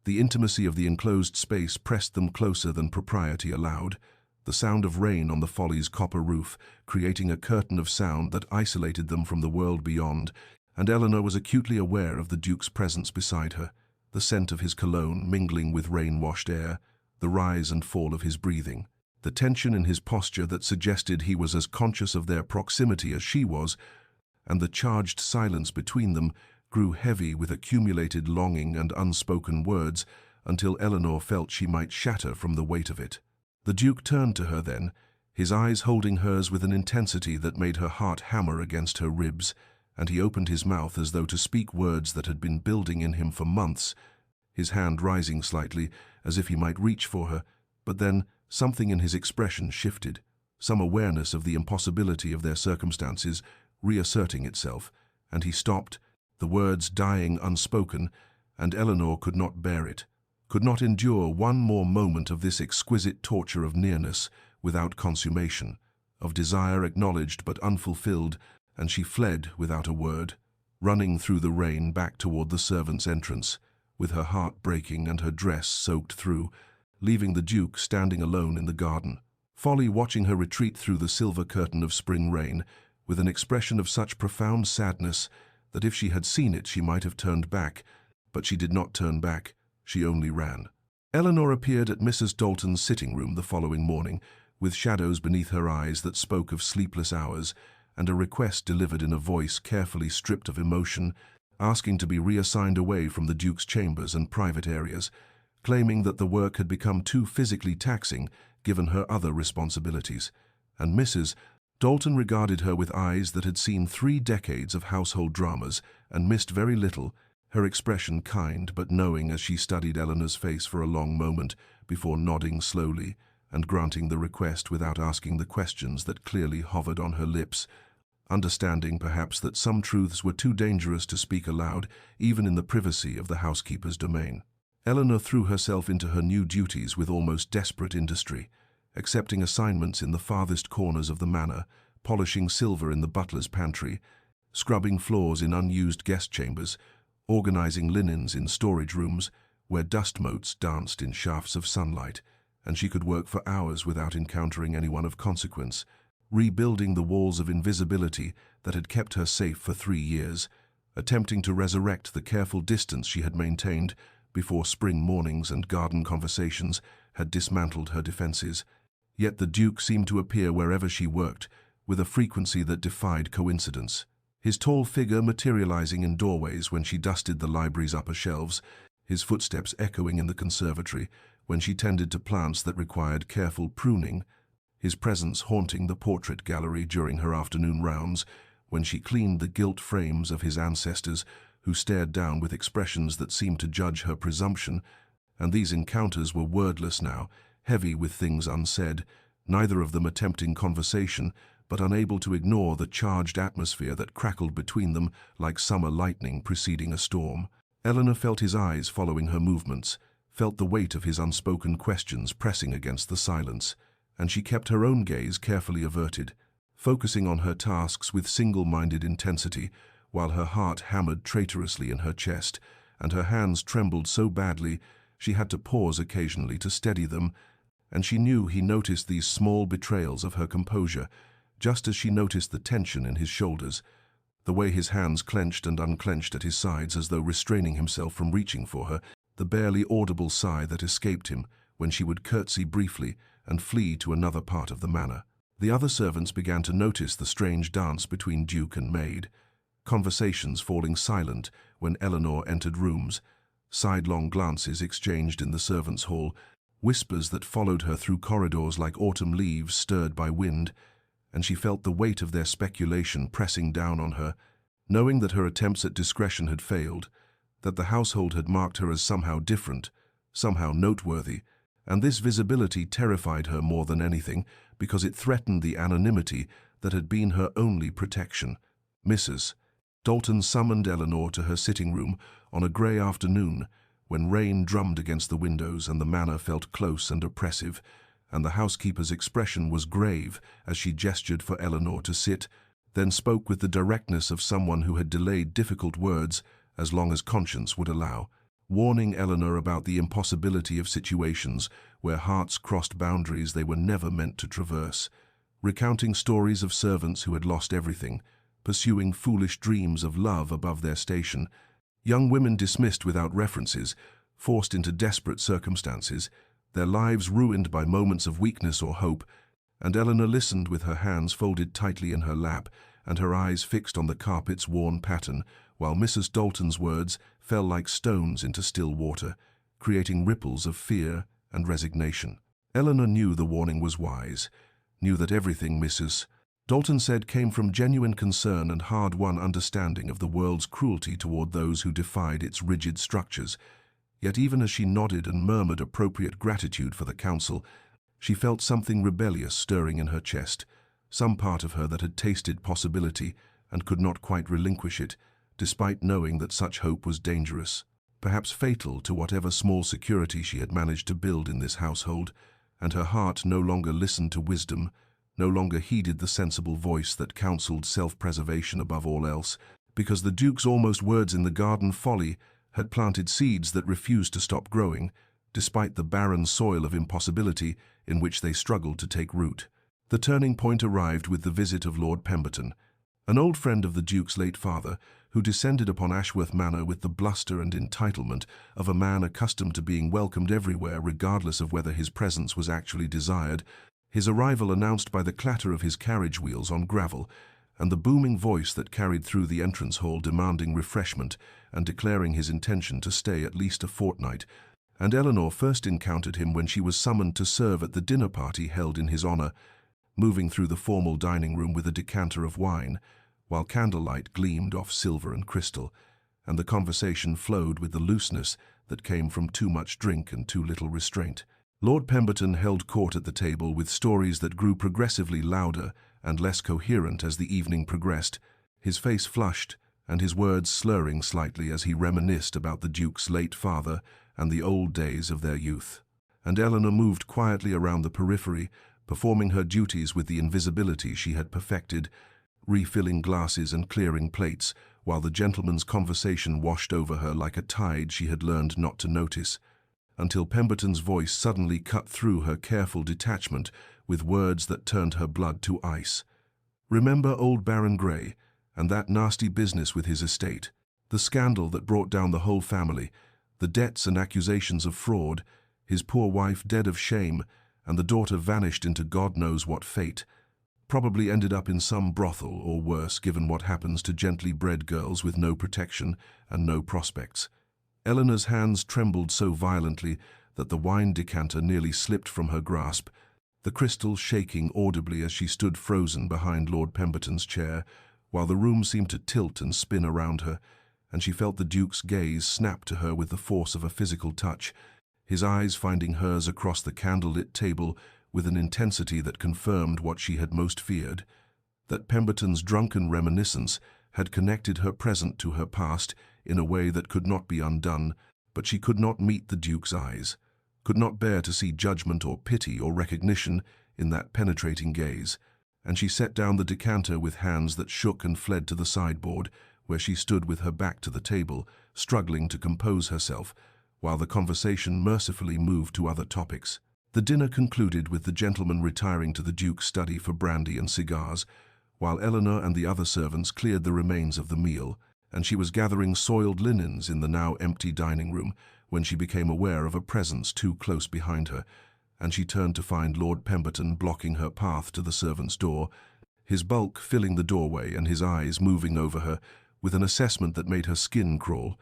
The intimacy of the enclosed space pressed them closer than propriety allowed, the sound of rain on the folly's copper roof creating a curtain of sound that isolated them from the world beyond, and Eleanor was acutely aware of the Duke's presence beside her, the scent of his cologne mingling with rain-washed air, the rise and fall of his breathing, the tension in his posture that suggested he was as conscious of their proximity as she was, and the charged silence between them grew heavy with accumulated longing and unspoken words until Eleanor felt she might shatter from the weight of it. The Duke turned to her then, his eyes holding hers with an intensity that made her heart hammer against her ribs, and he opened his mouth as though to speak words that had been building in him for months, his hand rising slightly as if he might reach for her, but then something in his expression shifted, some awareness of the impossibility of their circumstances reasserting itself, and he stopped, the words dying unspoken, and Eleanor could not bear it, could not endure one more moment of this exquisite torture of nearness without consummation, of desire acknowledged but unfulfilled, and she fled without a word, running through the rain back toward the servants' entrance, with her heart breaking and her dress soaked through, leaving the Duke standing alone in the garden, Folly watching her retreat through the silver curtain of spring rain, with an expression of such profound sadness that if she had seen it she might have turned back, but she did not turn back, she only ran. Eleanor appeared at Mrs. Dalton's sitting room the following morning, with shadows beneath her eyes that spoke of sleepless hours, and a request delivered in a voice carefully stripped of emotion, asking to be reassigned away from the Duke's chambers and private areas, claiming that the work had become too physically taxing given her other responsibilities, and Mrs. Dalton regarded her with eyes that had seen 3 decades of household dramas and missed very little, her expression kind but knowing as she studied Eleanor's face for a long moment before nodding slowly and granting the request without asking the questions that clearly hovered on her lips, understanding perhaps that some truths were too dangerous to speak aloud even in the privacy of the housekeeper's domain. Eleanor threw herself into her new duties with almost desperate industry, accepting assignments in the farthest corners of the manor, polishing silver in the butler's pantry, scrubbing floors in unused guest chambers, organizing linens in storage rooms where dust motes danced in shafts of sunlight, and she could work for hours without encountering anyone of consequence, rebuilding the walls of invisibility that had kept her safe for 3 years, attempting to resurrect the careful distance she had maintained before spring mornings and garden conversations had dismantled her defenses. Yet the Duke seemed to appear wherever she worked, with a frequency that defied coincidence. His tall figure materializing in doorways when she dusted the library's upper shelves, his footsteps echoing in the conservatory when she tended to plants that required careful pruning, his presence haunting the portrait gallery during her afternoon rounds when she cleaned the gilt frames of his ancestors who stared down with expressions that seemed to judge her presumption, and these encounters were wordless now, heavy with things unsaid, neither of them attempting conversation, but unable to ignore the charged atmosphere that crackled between them like summer lightning preceding a storm. Eleanor felt his eyes following her movements, felt the weight of his unspoken questions pressing against the silence, and she kept her own gaze carefully averted, focusing on her tasks with single-minded intensity, while her heart hammered traitorously in her chest, and her hands trembled so badly she had to pause occasionally to steady them, and she knew he noticed these small betrayals of her composure, just as she noticed the tension in his shoulders, the way his hands clenched and unclenched at his sides as though restraining himself from reaching for her, the barely audible sigh that escaped him when she would curtsy briefly and flee to another part of the manor. The other servants began to notice the strange dance between Duke and Maid, conversations falling silent when Eleanor entered rooms, sidelong glances exchanged in the servants' hall, whispers that followed her through corridors like autumn leaves stirred by wind, and she felt the weight of their speculation pressing down on her, knowing that her attempts at discretion had failed, that the household had marked her as somehow different, somehow noteworthy, and this visibility terrified her more than anything because it threatened the anonymity that had been her only protection. Mrs. Dalton summoned Eleanor to her sitting room on a grey afternoon when rain drummed against the windows and the manor felt close and oppressive, and the housekeeper's expression was grave as she gestured for Eleanor to sit, then spoke with the directness of someone who had delayed difficult words as long as conscience would allow, warning Eleanor about the impossibility of situations where hearts crossed boundaries they were never meant to traverse, recounting stories of servants who had lost everything, pursuing foolish dreams of love above their station, young women dismissed without references, forced into desperate circumstances, their lives ruined by moments of weakness or hope, and Eleanor listened with her hands folded tightly in her lap and her eyes fixed on the carpet's worn pattern, while Mrs. Dalton's words fell like stones into still water, creating ripples of fear and resignation. Eleanor knew the warning was wise, knew that everything Mrs. Dalton said came from genuine concern and hard-won understanding of the world's cruelty toward those who defied its rigid structures. Yet even as she nodded and murmured appropriate gratitude for the counsel, she felt something rebellious stirring in her chest, some part of her that had tasted possibility and could not quite relinquish it, despite knowing that such hope was dangerous, perhaps fatal to whatever small security she had managed to build in this household, and her heart no longer listened to wisdom, no longer heeded the sensible voice that counseled self-preservation above all else, because the Duke's almost words in the garden folly had planted seeds that refused to stop growing, despite the barren soil of impossibility in which they struggled to take root. The turning point arrived with the visit of Lord Pemberton, an old friend of the Duke's late father, who descended upon Ashworth Manor with the bluster and entitlement of a man accustomed to being welcomed everywhere regardless of whether his presence was actually desired, his arrival announced by the clatter of his carriage wheels on gravel and the booming voice that carried through the entrance hall demanding refreshment and declaring his intention to stay at least a fortnight. And Eleanor first encountered him when she was summoned to serve at the dinner party held in his honor, moving through the formal dining room with a decanter of wine, while candlelight gleamed off silver and crystal, and the conversation flowed with the looseness that came from too much drink and too little restraint. Lord Pemberton held court at the table with stories that grew progressively louder and less coherent as the evening progressed, his face flushed and his words slurring slightly as he reminisced about the Duke's late father and the old days of their youth. And Eleanor moved quietly around the periphery, performing her duties with the invisibility she had perfected, refilling glasses and clearing plates, while the gentleman's conversation washed over her like a tide she had learned not to notice, until Pemberton's voice suddenly cut through her careful detachment with words that turned her blood to ice. "Remember old Baron Grey, and that nasty business with his estate, the scandal that brought down the whole family, the debts and accusations of fraud, his poor wife dead of shame, and the daughter vanished into God knows what fate, probably ended up in some brothel or worse given what happens to gently bred girls with no protection and no prospects." Eleanor's hands trembled so violently that the wine decanter nearly slipped from her grasp, the crystal shaking audibly as she stood frozen behind Lord Pemberton's chair, while the room seemed to tilt and spin around her, and she felt the Duke's gaze snap to her with the force of a physical touch, his eyes finding hers across the candlelit table with an intensity that confirmed what she had most feared, that Pemberton's drunken reminiscence had connected her present to her past in a way that could not be undone, but she could not meet the Duke's eyes, could not bear to see judgment or pity or recognition in that penetrating gaze, and she set down the decanter with hands that shook and fled to the sideboard, where she stood with her back to the table, struggling to compose herself, while the conversation mercifully moved to other topics. The dinner concluded with the gentleman retiring to the Duke's study for brandy and cigars, while Eleanor and the other servants cleared the remains of the meal, and she was gathering soiled linens in the now empty dining room when she became aware of a presence too close behind her, and she turned to find Lord Pemberton blocking her path to the servants' door, his bulk filling the doorway and his eyes moving over her with an assessment that made her skin crawl,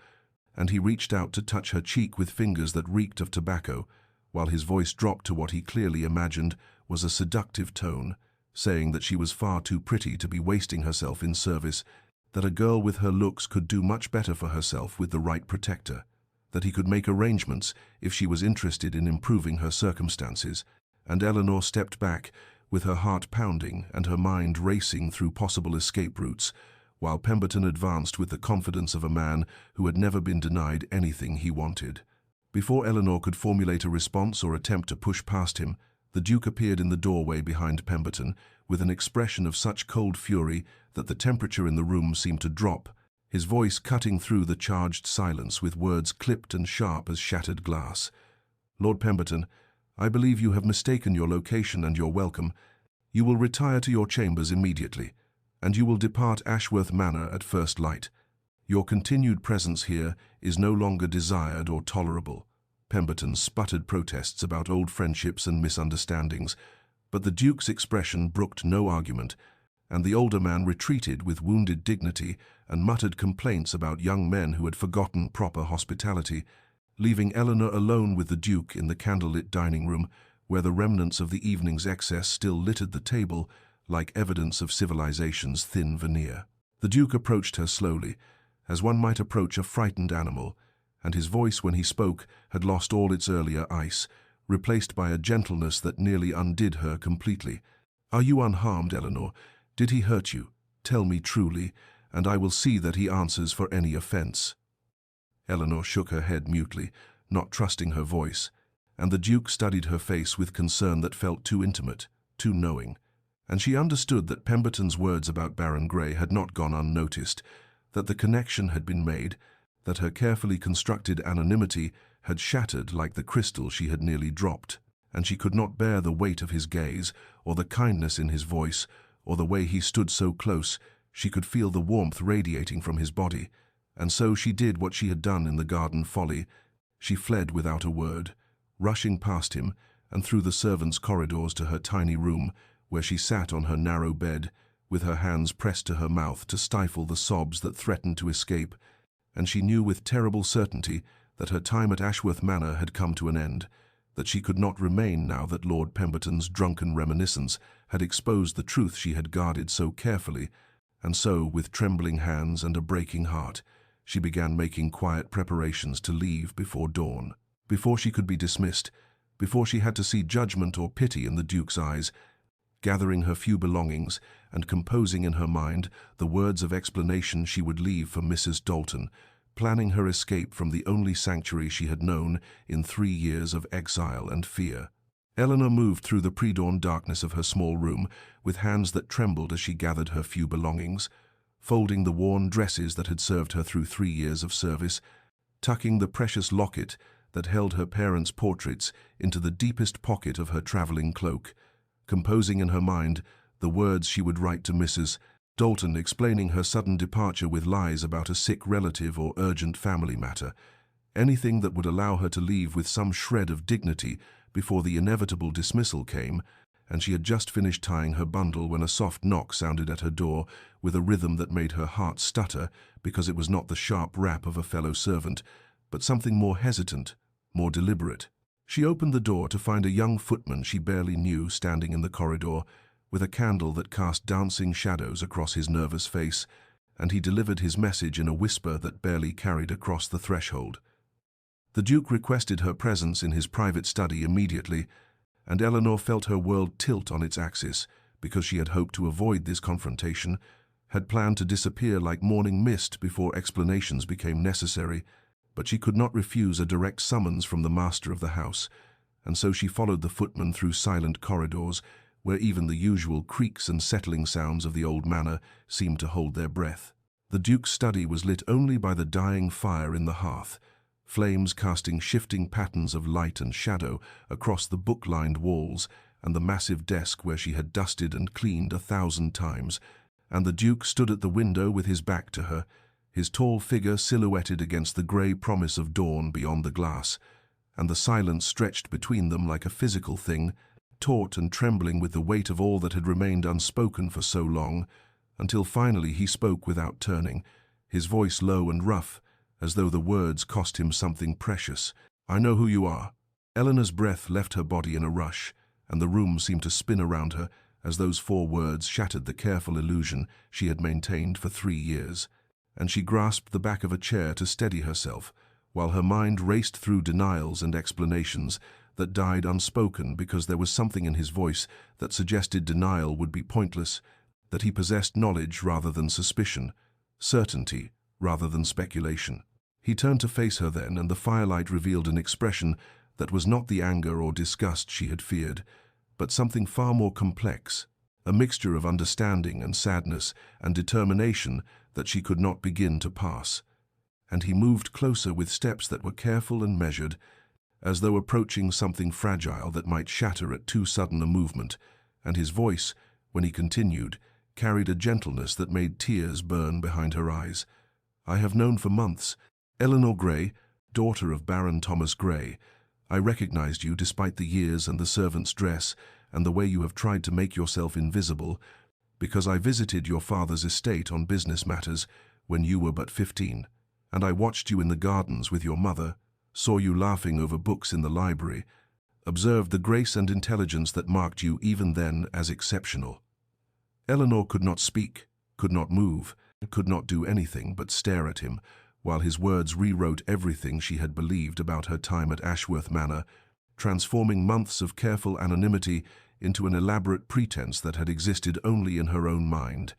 and he reached out to touch her cheek with fingers that reeked of tobacco, while his voice dropped to what he clearly imagined was a seductive tone, saying that she was far too pretty to be wasting herself in service, that a girl with her looks could do much better for herself with the right protector, that he could make arrangements if she was interested in improving her circumstances, and Eleanor stepped back, with her heart pounding and her mind racing through possible escape routes, while Pemberton advanced with the confidence of a man who had never been denied anything he wanted. Before Eleanor could formulate a response or attempt to push past him, the Duke appeared in the doorway behind Pemberton, with an expression of such cold fury that the temperature in the room seemed to drop, his voice cutting through the charged silence with words clipped and sharp as shattered glass. "Lord Pemberton, I believe you have mistaken your location and your welcome. You will retire to your chambers immediately, and you will depart Ashworth Manor at first light. Your continued presence here is no longer desired or tolerable." Pemberton sputtered protests about old friendships and misunderstandings, but the Duke's expression brooked no argument, and the older man retreated with wounded dignity and muttered complaints about young men who had forgotten proper hospitality, leaving Eleanor alone with the Duke in the candlelit dining room, where the remnants of the evening's excess still littered the table like evidence of civilization's thin veneer. The Duke approached her slowly, as one might approach a frightened animal, and his voice when he spoke had lost all its earlier ice, replaced by a gentleness that nearly undid her completely. "Are you unharmed, Eleanor? Did he hurt you? Tell me truly, and I will see that he answers for any offense." Eleanor shook her head mutely, not trusting her voice, and the Duke studied her face with concern that felt too intimate, too knowing. And she understood that Pemberton's words about Baron Grey had not gone unnoticed, that the connection had been made, that her carefully constructed anonymity had shattered like the crystal she had nearly dropped, and she could not bear the weight of his gaze, or the kindness in his voice, or the way he stood so close. She could feel the warmth radiating from his body, and so she did what she had done in the garden folly. She fled without a word, rushing past him and through the servants' corridors to her tiny room, where she sat on her narrow bed, with her hands pressed to her mouth to stifle the sobs that threatened to escape, and she knew with terrible certainty that her time at Ashworth Manor had come to an end, that she could not remain now that Lord Pemberton's drunken reminiscence had exposed the truth she had guarded so carefully, and so, with trembling hands and a breaking heart, she began making quiet preparations to leave before dawn. Before she could be dismissed, before she had to see judgment or pity in the Duke's eyes, gathering her few belongings and composing in her mind the words of explanation she would leave for Mrs. Dalton, planning her escape from the only sanctuary she had known in 3 years of exile and fear. Eleanor moved through the pre-dawn darkness of her small room with hands that trembled as she gathered her few belongings, folding the worn dresses that had served her through 3 years of service, tucking the precious locket that held her parents' portraits into the deepest pocket of her traveling cloak, composing in her mind the words she would write to Mrs. Dalton explaining her sudden departure with lies about a sick relative or urgent family matter, anything that would allow her to leave with some shred of dignity before the inevitable dismissal came, and she had just finished tying her bundle when a soft knock sounded at her door with a rhythm that made her heart stutter because it was not the sharp rap of a fellow servant, but something more hesitant, more deliberate. She opened the door to find a young footman she barely knew standing in the corridor, with a candle that cast dancing shadows across his nervous face, and he delivered his message in a whisper that barely carried across the threshold. The Duke requested her presence in his private study immediately, and Eleanor felt her world tilt on its axis because she had hoped to avoid this confrontation, had planned to disappear like morning mist before explanations became necessary, but she could not refuse a direct summons from the master of the house, and so she followed the footman through silent corridors where even the usual creaks and settling sounds of the old manor seemed to hold their breath. The Duke's study was lit only by the dying fire in the hearth, flames casting shifting patterns of light and shadow across the book-lined walls and the massive desk where she had dusted and cleaned 1,000 times, and the Duke stood at the window with his back to her, his tall figure silhouetted against the grey promise of dawn beyond the glass, and the silence stretched between them like a physical thing, taut and trembling with the weight of all that had remained unspoken for so long, until finally he spoke without turning, his voice low and rough, as though the words cost him something precious. "I know who you are." Eleanor's breath left her body in a rush, and the room seemed to spin around her as those 4 words shattered the careful illusion she had maintained for 3 years, and she grasped the back of a chair to steady herself, while her mind raced through denials and explanations that died unspoken because there was something in his voice that suggested denial would be pointless, that he possessed knowledge rather than suspicion, certainty rather than speculation. He turned to face her then, and the firelight revealed an expression that was not the anger or disgust she had feared, but something far more complex, a mixture of understanding and sadness and determination that she could not begin to pass. And he moved closer with steps that were careful and measured, as though approaching something fragile that might shatter at too sudden a movement, and his voice, when he continued, carried a gentleness that made tears burn behind her eyes. "I have known for months, Eleanor Grey, daughter of Baron Thomas Grey. I recognized you despite the years and the servant's dress and the way you have tried to make yourself invisible, because I visited your father's estate on business matters when you were but 15, and I watched you in the gardens with your mother. saw you laughing over books in the library, observed the grace and intelligence that marked you even then as exceptional. Eleanor could not speak, could not move, could not do anything but stare at him, while his words rewrote everything she had believed about her time at Ashworth Manor, transforming months of careful anonymity into an elaborate pretense that had existed only in her own mind,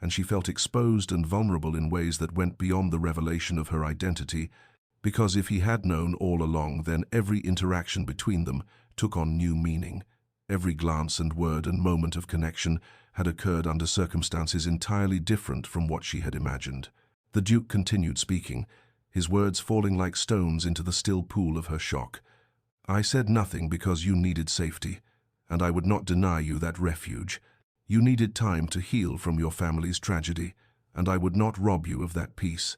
and she felt exposed and vulnerable in ways that went beyond the revelation of her identity, because if he had known all along, then every interaction between them took on new meaning. Every glance and word and moment of connection had occurred under circumstances entirely different from what she had imagined. The Duke continued speaking, his words falling like stones into the still pool of her shock. "I said nothing because you needed safety, and I would not deny you that refuge. You needed time to heal from your family's tragedy, and I would not rob you of that peace.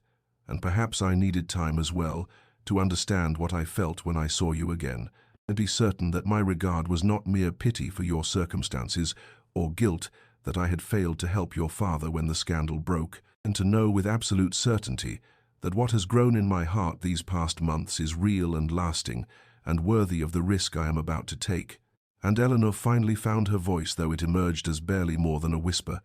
And perhaps I needed time as well to understand what I felt when I saw you again, and be certain that my regard was not mere pity for your circumstances or guilt that I had failed to help your father when the scandal broke, and to know with absolute certainty that what has grown in my heart these past months is real and lasting and worthy of the risk I am about to take." And Eleanor finally found her voice, though it emerged as barely more than a whisper,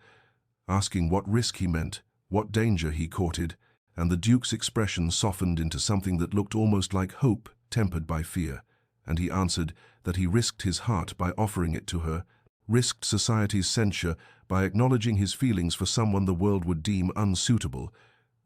asking what risk he meant, what danger he courted, and the Duke's expression softened into something that looked almost like hope tempered by fear, and he answered that he risked his heart by offering it to her, risked society's censure by acknowledging his feelings for someone the world would deem unsuitable,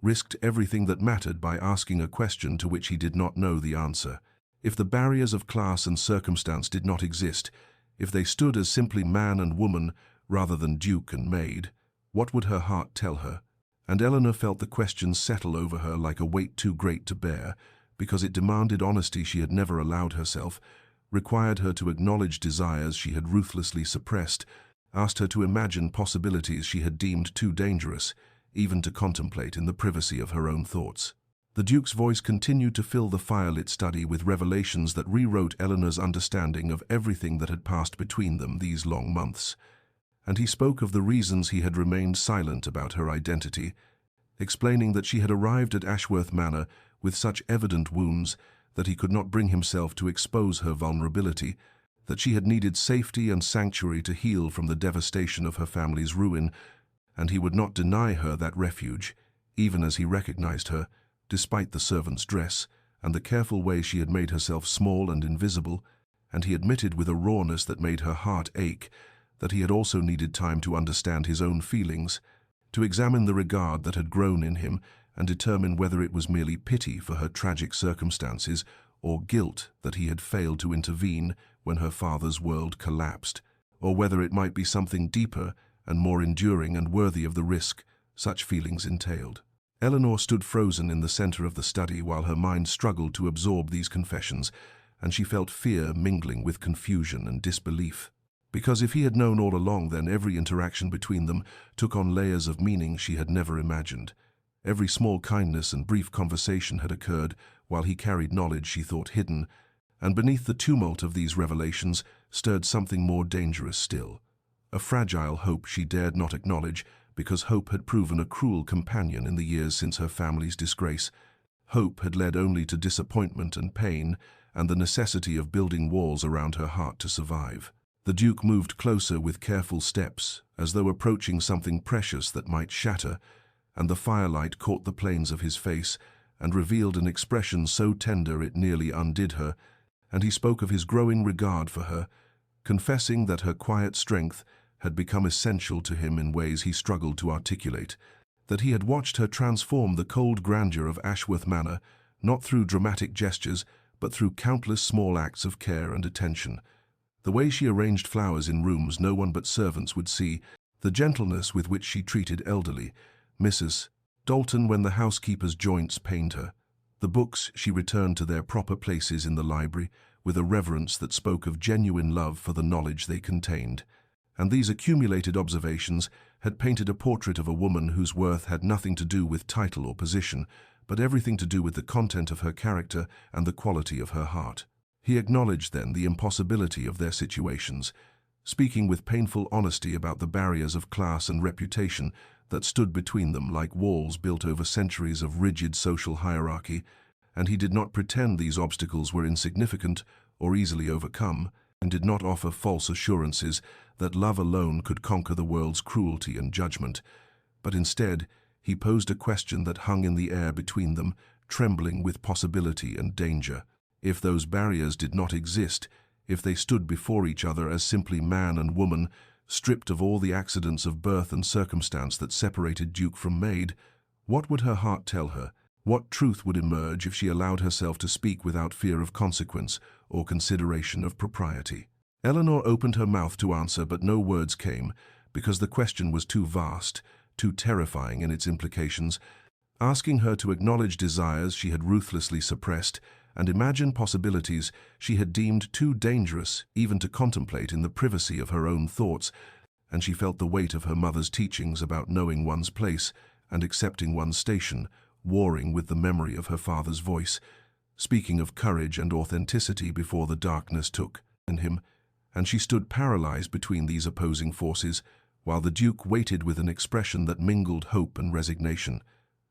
risked everything that mattered by asking a question to which he did not know the answer. If the barriers of class and circumstance did not exist, if they stood as simply man and woman rather than Duke and Maid, what would her heart tell her? And Eleanor felt the question settle over her like a weight too great to bear, because it demanded honesty she had never allowed herself, required her to acknowledge desires she had ruthlessly suppressed, asked her to imagine possibilities she had deemed too dangerous, even to contemplate in the privacy of her own thoughts. The Duke's voice continued to fill the firelit study with revelations that rewrote Eleanor's understanding of everything that had passed between them these long months, and he spoke of the reasons he had remained silent about her identity, explaining that she had arrived at Ashworth Manor with such evident wounds that he could not bring himself to expose her vulnerability, that she had needed safety and sanctuary to heal from the devastation of her family's ruin, and he would not deny her that refuge, even as he recognized her, despite the servant's dress and the careful way she had made herself small and invisible, and he admitted with a rawness that made her heart ache that he had also needed time to understand his own feelings, to examine the regard that had grown in him and determine whether it was merely pity for her tragic circumstances or guilt that he had failed to intervene when her father's world collapsed, or whether it might be something deeper and more enduring and worthy of the risk such feelings entailed. Eleanor stood frozen in the center of the study while her mind struggled to absorb these confessions, and she felt fear mingling with confusion and disbelief. Because if he had known all along, then every interaction between them took on layers of meaning she had never imagined. Every small kindness and brief conversation had occurred while he carried knowledge she thought hidden, and beneath the tumult of these revelations stirred something more dangerous still. A fragile hope she dared not acknowledge, because hope had proven a cruel companion in the years since her family's disgrace. Hope had led only to disappointment and pain, and the necessity of building walls around her heart to survive. The Duke moved closer with careful steps, as though approaching something precious that might shatter, and the firelight caught the planes of his face and revealed an expression so tender it nearly undid her, and he spoke of his growing regard for her, confessing that her quiet strength had become essential to him in ways he struggled to articulate, that he had watched her transform the cold grandeur of Ashworth Manor, not through dramatic gestures, but through countless small acts of care and attention. The way she arranged flowers in rooms no one but servants would see, the gentleness with which she treated elderly Mrs. Dalton when the housekeeper's joints pained her, the books she returned to their proper places in the library with a reverence that spoke of genuine love for the knowledge they contained. And these accumulated observations had painted a portrait of a woman whose worth had nothing to do with title or position, but everything to do with the content of her character and the quality of her heart. He acknowledged then the impossibility of their situations, speaking with painful honesty about the barriers of class and reputation that stood between them like walls built over centuries of rigid social hierarchy, and he did not pretend these obstacles were insignificant or easily overcome, and did not offer false assurances that love alone could conquer the world's cruelty and judgment. But instead, he posed a question that hung in the air between them, trembling with possibility and danger. If those barriers did not exist, if they stood before each other as simply man and woman, stripped of all the accidents of birth and circumstance that separated Duke from Maid, what would her heart tell her? What truth would emerge if she allowed herself to speak without fear of consequence or consideration of propriety? Eleanor opened her mouth to answer, but no words came, because the question was too vast, too terrifying in its implications, asking her to acknowledge desires she had ruthlessly suppressed and imagine possibilities she had deemed too dangerous even to contemplate in the privacy of her own thoughts, and she felt the weight of her mother's teachings about knowing one's place and accepting one's station, warring with the memory of her father's voice, speaking of courage and authenticity before the darkness took him, and she stood paralyzed between these opposing forces, while the Duke waited with an expression that mingled hope and resignation.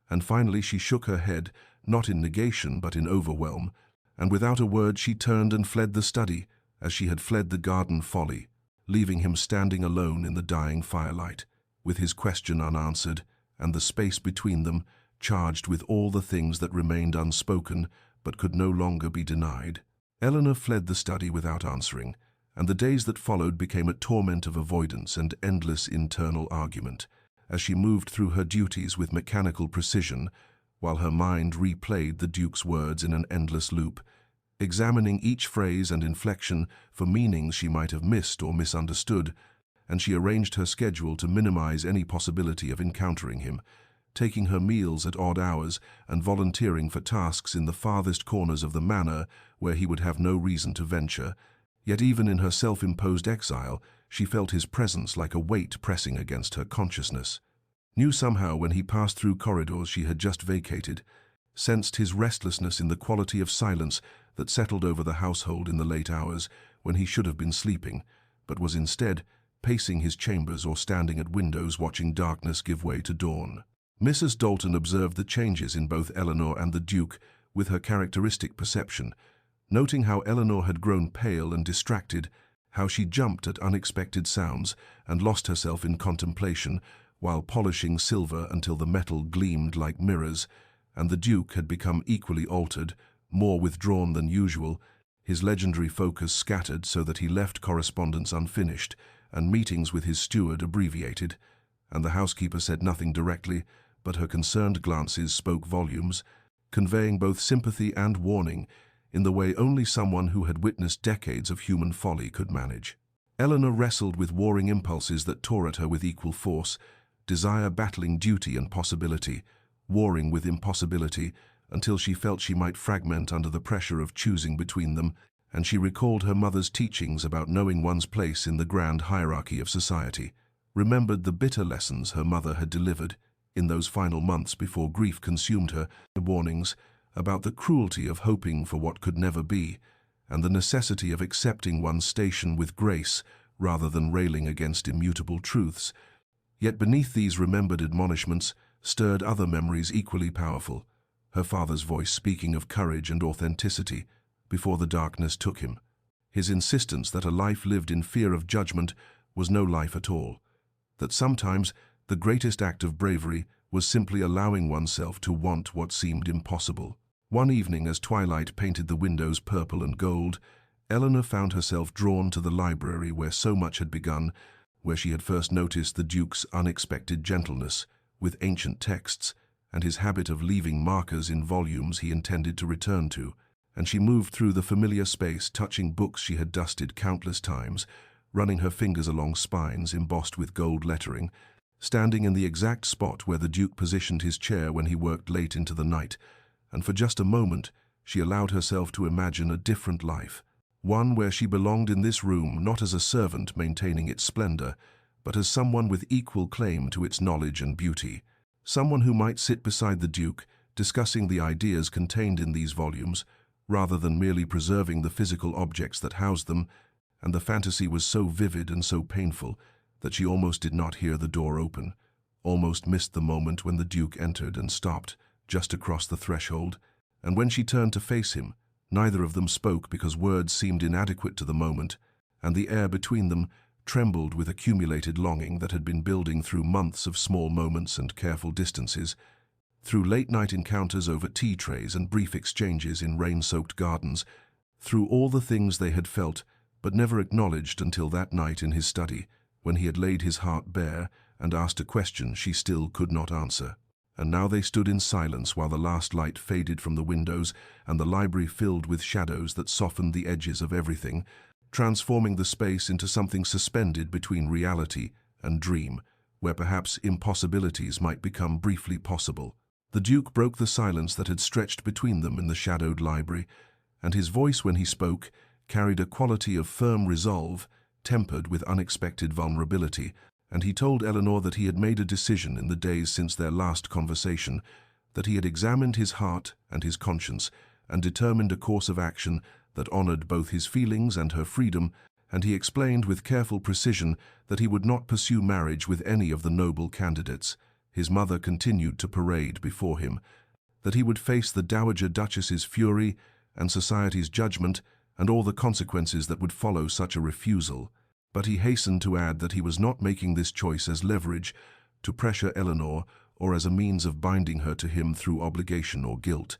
And finally she shook her head, not in negation but in overwhelm, and without a word she turned and fled the study, as she had fled the garden folly, leaving him standing alone in the dying firelight, with his question unanswered, and the space between them charged with all the things that remained unspoken but could no longer be denied. Eleanor fled the study without answering, and the days that followed became a torment of avoidance and endless internal argument, as she moved through her duties with mechanical precision, while her mind replayed the Duke's words in an endless loop, examining each phrase and inflection for meanings she might have missed or misunderstood, and she arranged her schedule to minimize any possibility of encountering him, taking her meals at odd hours and volunteering for tasks in the farthest corners of the manor where he would have no reason to venture. Yet even in her self-imposed exile, she felt his presence like a weight pressing against her consciousness. Knew somehow when he passed through corridors she had just vacated, sensed his restlessness in the quality of silence that settled over the household in the late hours when he should have been sleeping, but was instead pacing his chambers or standing at windows watching darkness give way to dawn. Mrs. Dalton observed the changes in both Eleanor and the Duke with her characteristic perception, noting how Eleanor had grown pale and distracted, how she jumped at unexpected sounds and lost herself in contemplation while polishing silver until the metal gleamed like mirrors, and the Duke had become equally altered, more withdrawn than usual, his legendary focus scattered so that he left correspondence unfinished and meetings with his steward abbreviated, and the housekeeper said nothing directly, but her concerned glances spoke volumes, conveying both sympathy and warning in the way only someone who had witnessed decades of human folly could manage. Eleanor wrestled with warring impulses that tore at her with equal force, desire battling duty and possibility, warring with impossibility, until she felt she might fragment under the pressure of choosing between them, and she recalled her mother's teachings about knowing one's place in the grand hierarchy of society, remembered the bitter lessons her mother had delivered in those final months before grief consumed her, the warnings about the cruelty of hoping for what could never be, and the necessity of accepting one's station with grace rather than railing against immutable truths. Yet beneath these remembered admonishments stirred other memories equally powerful, her father's voice speaking of courage and authenticity before the darkness took him, his insistence that a life lived in fear of judgment was no life at all, that sometimes the greatest act of bravery was simply allowing oneself to want what seemed impossible. One evening, as twilight painted the windows purple and gold, Eleanor found herself drawn to the library where so much had begun, where she had first noticed the Duke's unexpected gentleness with ancient texts and his habit of leaving markers in volumes he intended to return to, and she moved through the familiar space, touching books she had dusted countless times, running her fingers along spines embossed with gold lettering, standing in the exact spot where the Duke positioned his chair when he worked late into the night, and for just a moment she allowed herself to imagine a different life, one where she belonged in this room not as a servant maintaining its splendor, but as someone with equal claim to its knowledge and beauty, someone who might sit beside the Duke, discussing the ideas contained in these volumes, rather than merely preserving the physical objects that housed them, and the fantasy was so vivid and so painful that she almost did not hear the door open, almost missed the moment when the Duke entered and stopped just across the threshold, And when she turned to face him, neither of them spoke because words seemed inadequate to the moment, and the air between them trembled with accumulated longing that had been building through months of small moments and careful distances, through late-night encounters over tea trays and brief exchanges in rain-soaked gardens, through all the things they had felt but never acknowledged until that night in his study, when he had laid his heart bare and asked a question she still could not answer. And now they stood in silence while the last light faded from the windows and the library filled with shadows that softened the edges of everything, transforming the space into something suspended between reality and dream, where perhaps impossibilities might become briefly possible. The Duke broke the silence that had stretched between them in the shadowed library, and his voice when he spoke carried a quality of firm resolve, tempered with unexpected vulnerability, and he told Eleanor that he had made a decision in the days since their last conversation, that he had examined his heart and his conscience, and determined a course of action that honored both his feelings and her freedom, and he explained with careful precision that he would not pursue marriage with any of the noble candidates. His mother continued to parade before him, that he would face the Dowager Duchess's fury and society's judgment and all the consequences that would follow such a refusal. But he hastened to add that he was not making this choice as leverage to pressure Eleanor or as a means of binding her to him through obligation or guilt.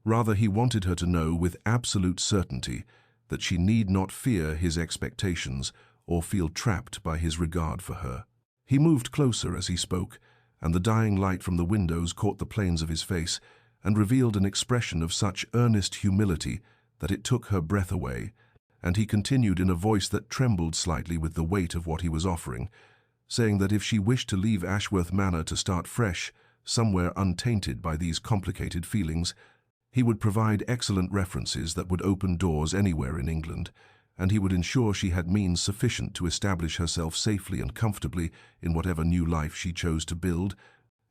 Rather, he wanted her to know with absolute certainty that she need not fear his expectations or feel trapped by his regard for her. He moved closer as he spoke, and the dying light from the windows caught the planes of his face and revealed an expression of such earnest humility that it took her breath away, and he continued in a voice that trembled slightly with the weight of what he was offering, saying that if she wished to leave Ashworth Manor to start fresh, somewhere untainted by these complicated feelings, he would provide excellent references that would open doors anywhere in England, and he would ensure she had means sufficient to establish herself safely and comfortably in whatever new life she chose to build,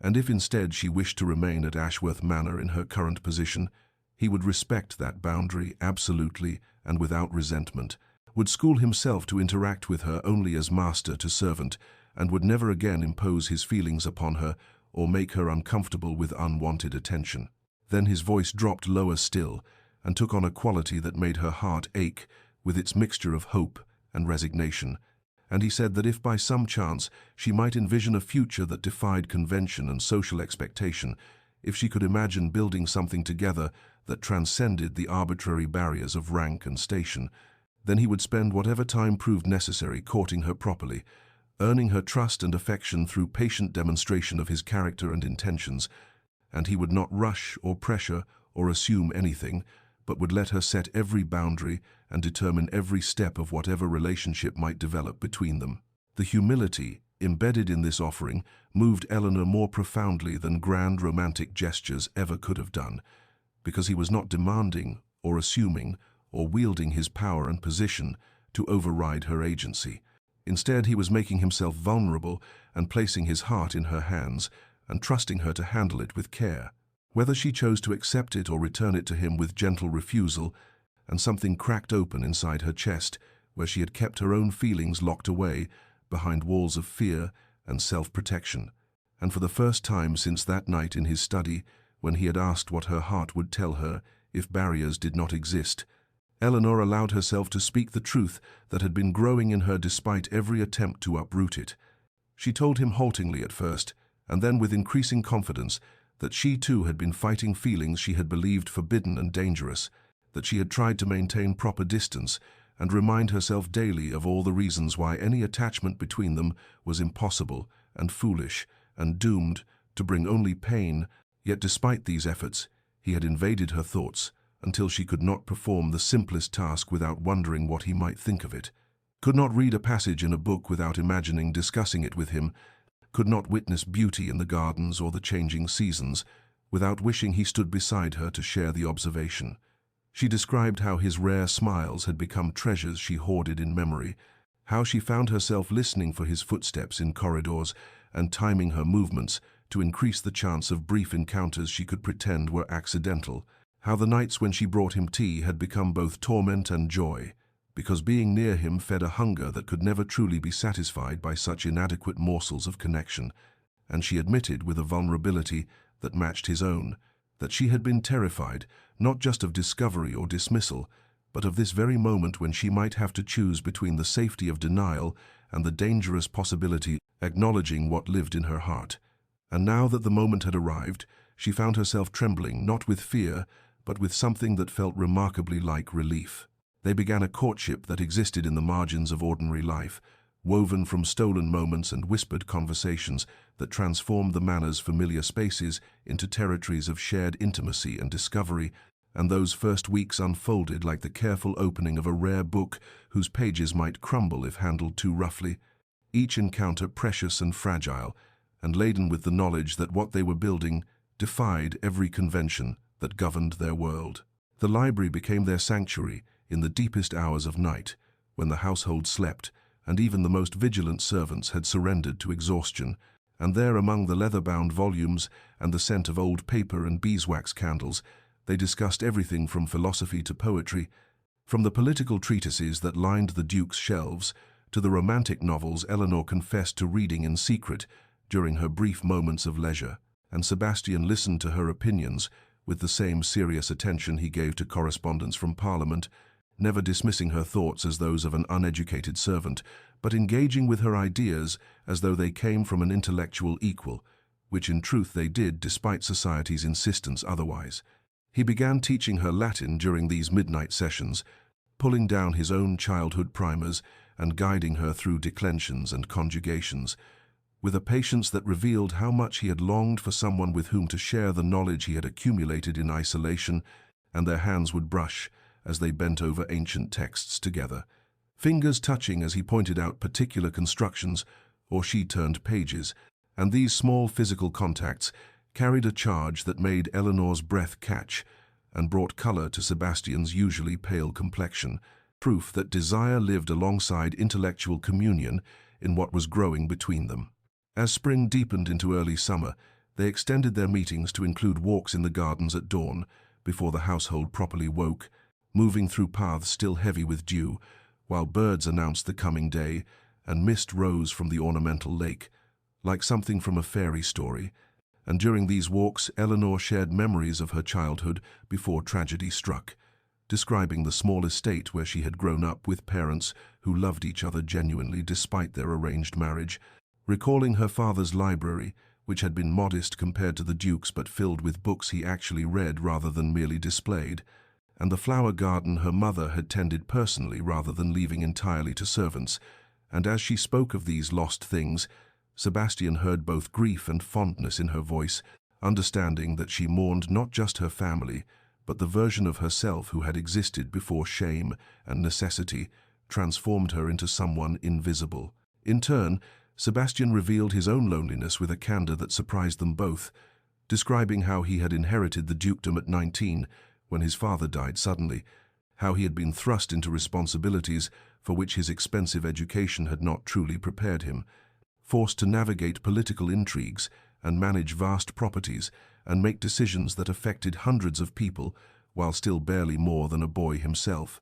and if instead she wished to remain at Ashworth Manor in her current position, he would respect that boundary absolutely and without resentment, would school himself to interact with her only as master to servant, and would never again impose his feelings upon her or make her uncomfortable with unwanted attention. Then his voice dropped lower still and took on a quality that made her heart ache with its mixture of hope and resignation, and he said that if by some chance she might envision a future that defied convention and social expectation, if she could imagine building something together that transcended the arbitrary barriers of rank and station, then he would spend whatever time proved necessary courting her properly, earning her trust and affection through patient demonstration of his character and intentions, and he would not rush or pressure or assume anything, but would let her set every boundary and determine every step of whatever relationship might develop between them. The humility embedded in this offering moved Eleanor more profoundly than grand romantic gestures ever could have done, because he was not demanding or assuming or wielding his power and position to override her agency. Instead, he was making himself vulnerable and placing his heart in her hands and trusting her to handle it with care. Whether she chose to accept it or return it to him with gentle refusal, and something cracked open inside her chest where she had kept her own feelings locked away behind walls of fear and self-protection. And for the first time since that night in his study, when he had asked what her heart would tell her if barriers did not exist, Eleanor allowed herself to speak the truth that had been growing in her despite every attempt to uproot it. She told him haltingly at first, and then with increasing confidence, that she too had been fighting feelings she had believed forbidden and dangerous, that she had tried to maintain proper distance and remind herself daily of all the reasons why any attachment between them was impossible and foolish and doomed to bring only pain. Yet despite these efforts, he had invaded her thoughts until she could not perform the simplest task without wondering what he might think of it, could not read a passage in a book without imagining discussing it with him, could not witness beauty in the gardens or the changing seasons without wishing he stood beside her to share the observation. She described how his rare smiles had become treasures she hoarded in memory, how she found herself listening for his footsteps in corridors and timing her movements to increase the chance of brief encounters she could pretend were accidental, how the nights when she brought him tea had become both torment and joy, because being near him fed a hunger that could never truly be satisfied by such inadequate morsels of connection, and she admitted with a vulnerability that matched his own, that she had been terrified, not just of discovery or dismissal, but of this very moment when she might have to choose between the safety of denial and the dangerous possibility acknowledging what lived in her heart. And now that the moment had arrived, she found herself trembling, not with fear, but with something that felt remarkably like relief. They began a courtship that existed in the margins of ordinary life, woven from stolen moments and whispered conversations that transformed the manor's familiar spaces into territories of shared intimacy and discovery, and those first weeks unfolded like the careful opening of a rare book whose pages might crumble if handled too roughly, each encounter precious and fragile, and laden with the knowledge that what they were building defied every convention that governed their world. The library became their sanctuary in the deepest hours of night, when the household slept, and even the most vigilant servants had surrendered to exhaustion, and there among the leather-bound volumes and the scent of old paper and beeswax candles, they discussed everything from philosophy to poetry, from the political treatises that lined the Duke's shelves to the romantic novels Eleanor confessed to reading in secret during her brief moments of leisure, and Sebastian listened to her opinions with the same serious attention he gave to correspondence from Parliament, never dismissing her thoughts as those of an uneducated servant, but engaging with her ideas as though they came from an intellectual equal, which in truth they did despite society's insistence otherwise. He began teaching her Latin during these midnight sessions, pulling down his own childhood primers and guiding her through declensions and conjugations, with a patience that revealed how much he had longed for someone with whom to share the knowledge he had accumulated in isolation, and their hands would brush as they bent over ancient texts together, fingers touching as he pointed out particular constructions or she turned pages, and these small physical contacts carried a charge that made Eleanor's breath catch and brought color to Sebastian's usually pale complexion, proof that desire lived alongside intellectual communion in what was growing between them. As spring deepened into early summer, they extended their meetings to include walks in the gardens at dawn, before the household properly woke, moving through paths still heavy with dew, while birds announced the coming day, and mist rose from the ornamental lake, like something from a fairy story. And during these walks, Eleanor shared memories of her childhood before tragedy struck, describing the small estate where she had grown up with parents who loved each other genuinely despite their arranged marriage, recalling her father's library, which had been modest compared to the Duke's but filled with books he actually read rather than merely displayed, and the flower garden her mother had tended personally rather than leaving entirely to servants. And as she spoke of these lost things, Sebastian heard both grief and fondness in her voice, understanding that she mourned not just her family, but the version of herself who had existed before shame and necessity transformed her into someone invisible. In turn, Sebastian revealed his own loneliness with a candor that surprised them both, describing how he had inherited the dukedom at 19 when his father died suddenly, how he had been thrust into responsibilities for which his expensive education had not truly prepared him, forced to navigate political intrigues and manage vast properties and make decisions that affected hundreds of people while still barely more than a boy himself.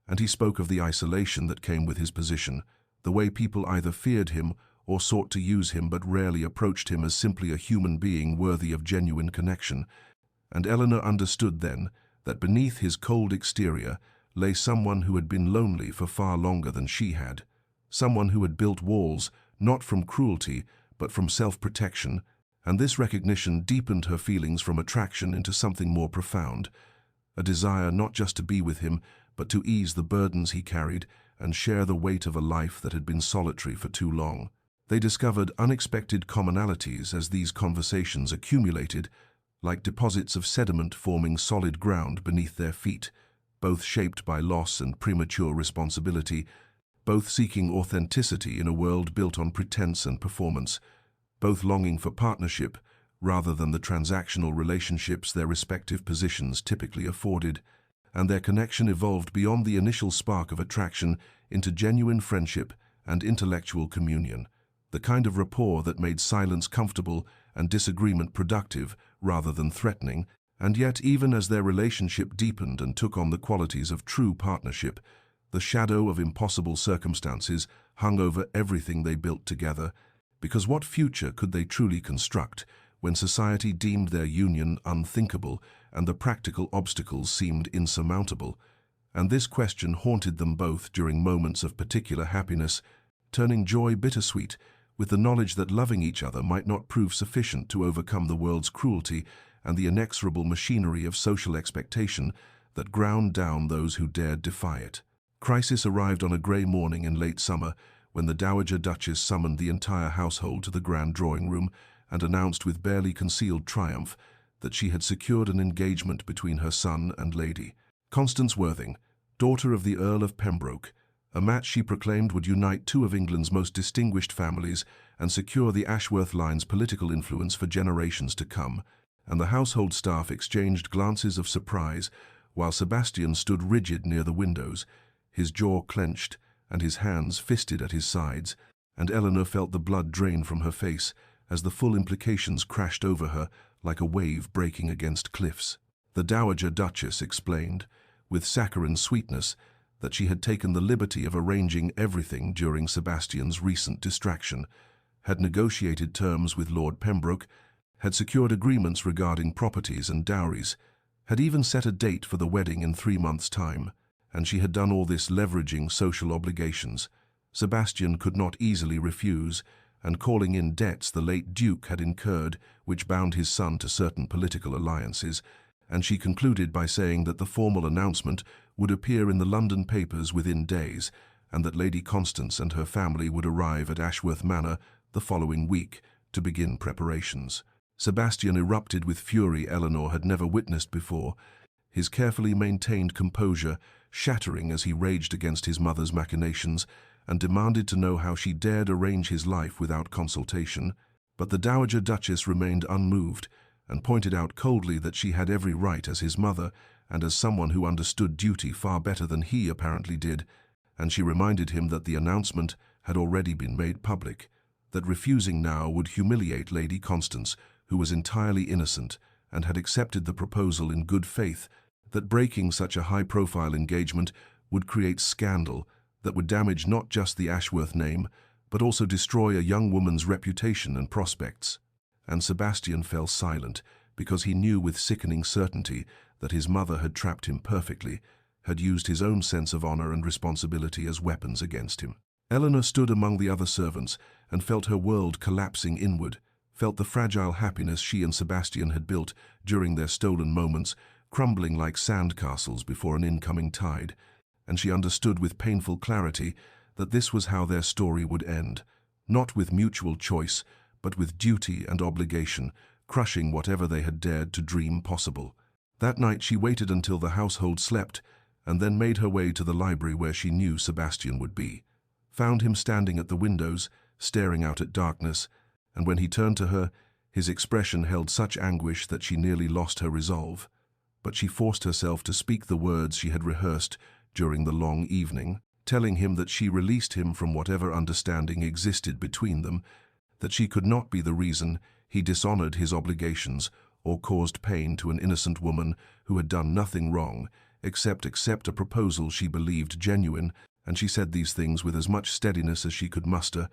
And he spoke of the isolation that came with his position, the way people either feared him or sought to use him but rarely approached him as simply a human being worthy of genuine connection. And Eleanor understood then that beneath his cold exterior lay someone who had been lonely for far longer than she had, someone who had built walls not from cruelty but from self-protection, and this recognition deepened her feelings from attraction into something more profound, a desire not just to be with him but to ease the burdens he carried and share the weight of a life that had been solitary for too long. They discovered unexpected commonalities as these conversations accumulated, like deposits of sediment forming solid ground beneath their feet, both shaped by loss and premature responsibility, both seeking authenticity in a world built on pretense and performance, both longing for partnership rather than the transactional relationships their respective positions typically afforded, and their connection evolved beyond the initial spark of attraction into genuine friendship and intellectual communion, the kind of rapport that made silence comfortable and disagreement productive rather than threatening. And yet, even as their relationship deepened and took on the qualities of true partnership, the shadow of impossible circumstances hung over everything they built together, because what future could they truly construct when society deemed their union unthinkable and the practical obstacles seemed insurmountable. And this question haunted them both during moments of particular happiness, turning joy bittersweet with the knowledge that loving each other might not prove sufficient to overcome the world's cruelty and the inexorable machinery of social expectation that ground down those who dared defy it. Crisis arrived on a grey morning in late summer when the Dowager Duchess summoned the entire household to the grand drawing-room and announced with barely concealed triumph that she had secured an engagement between her son and Lady Constance Worthing, daughter of the Earl of Pembroke, a match she proclaimed would unite two of England's most distinguished families and secure the Ashworth line's political influence for generations to come, and the household staff exchanged glances of surprise while Sebastian stood rigid near the windows, his jaw clenched and his hands fisted at his sides, and Eleanor felt the blood drain from her face as the full implications crashed over her like a wave breaking against cliffs. The Dowager Duchess explained, with saccharine sweetness, that she had taken the liberty of arranging everything during Sebastian's recent distraction, had negotiated terms with Lord Pembroke, had secured agreements regarding properties and dowries, had even set a date for the wedding in 3 months' time, and she had done all this leveraging social obligations. Sebastian could not easily refuse, and calling in debts the late Duke had incurred, which bound his son to certain political alliances, and she concluded by saying that the formal announcement would appear in the London papers within days, and that Lady Constance and her family would arrive at Ashworth Manor the following week to begin preparations. Sebastian erupted with fury Eleanor had never witnessed before, his carefully maintained composure shattering as he raged against his mother's machinations and demanded to know how she dared arrange his life without consultation. But the Dowager Duchess remained unmoved and pointed out coldly that she had every right as his mother and as someone who understood duty far better than he apparently did, and she reminded him that the announcement had already been made public, that refusing now would humiliate Lady Constance, who was entirely innocent and had accepted the proposal in good faith, that breaking such a high-profile engagement would create scandal that would damage not just the Ashworth name, but also destroy a young woman's reputation and prospects. And Sebastian fell silent because he knew with sickening certainty that his mother had trapped him perfectly, had used his own sense of honor and responsibility as weapons against him. Eleanor stood among the other servants and felt her world collapsing inward, felt the fragile happiness she and Sebastian had built during their stolen moments crumbling like sandcastles before an incoming tide, and she understood with painful clarity that this was how their story would end, not with mutual choice, but with duty and obligation, crushing whatever they had dared to dream possible. That night she waited until the household slept, and then made her way to the library where she knew Sebastian would be, found him standing at the windows, staring out at darkness, and when he turned to her, his expression held such anguish that she nearly lost her resolve. But she forced herself to speak the words she had rehearsed during the long evening, telling him that she released him from whatever understanding existed between them, that she could not be the reason he dishonored his obligations or caused pain to an innocent woman who had done nothing wrong except accept a proposal she believed genuine, and she said these things with as much steadiness as she could muster,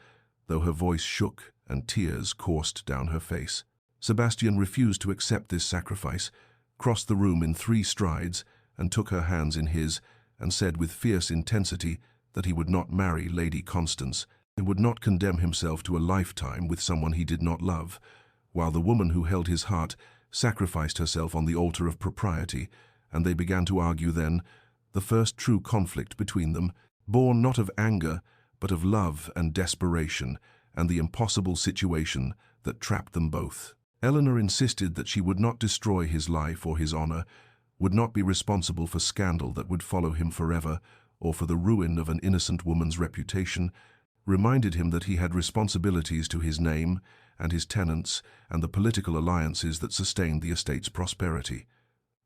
though her voice shook and tears coursed down her face. Sebastian refused to accept this sacrifice, crossed the room in 3 strides, and took her hands in his, and said with fierce intensity that he would not marry Lady Constance and would not condemn himself to a lifetime with someone he did not love, while the woman who held his heart sacrificed herself on the altar of propriety, and they began to argue then, the first true conflict between them, born not of anger, but of love and desperation, and the impossible situation that trapped them both. Eleanor insisted that she would not destroy his life or his honor, would not be responsible for scandal that would follow him forever, or for the ruin of an innocent woman's reputation, reminded him that he had responsibilities to his name and his tenants and the political alliances that sustained the estate's prosperity.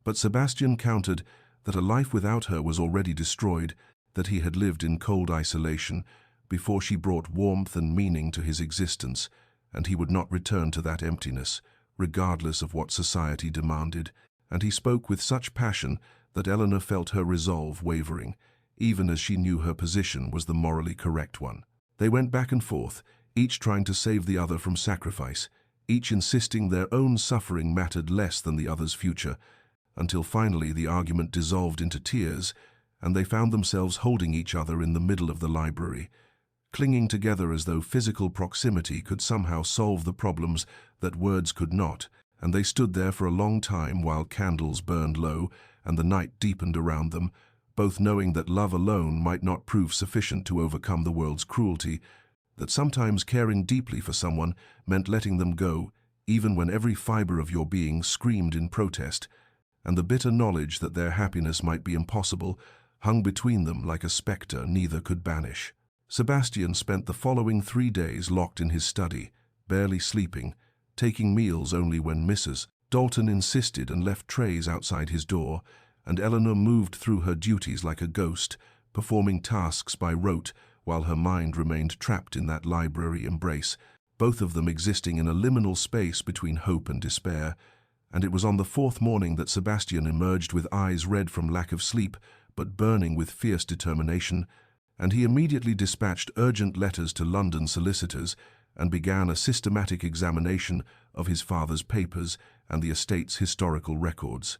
But Sebastian countered that a life without her was already destroyed, that he had lived in cold isolation before she brought warmth and meaning to his existence, and he would not return to that emptiness, regardless of what society demanded, and he spoke with such passion that Eleanor felt her resolve wavering, even as she knew her position was the morally correct one. They went back and forth, each trying to save the other from sacrifice, each insisting their own suffering mattered less than the other's future, until finally the argument dissolved into tears, and they found themselves holding each other in the middle of the library, clinging together as though physical proximity could somehow solve the problems that words could not. And they stood there for a long time while candles burned low and the night deepened around them, both knowing that love alone might not prove sufficient to overcome the world's cruelty, that sometimes caring deeply for someone meant letting them go, even when every fiber of your being screamed in protest, and the bitter knowledge that their happiness might be impossible hung between them like a spectre neither could banish. Sebastian spent the following 3 days locked in his study, barely sleeping, taking meals only when Mrs. Dalton insisted and left trays outside his door, and Eleanor moved through her duties like a ghost, performing tasks by rote while her mind remained trapped in that library embrace, both of them existing in a liminal space between hope and despair. And it was on the 4th morning that Sebastian emerged with eyes red from lack of sleep, but burning with fierce determination, and he immediately dispatched urgent letters to London solicitors and began a systematic examination of his father's papers and the estate's historical records,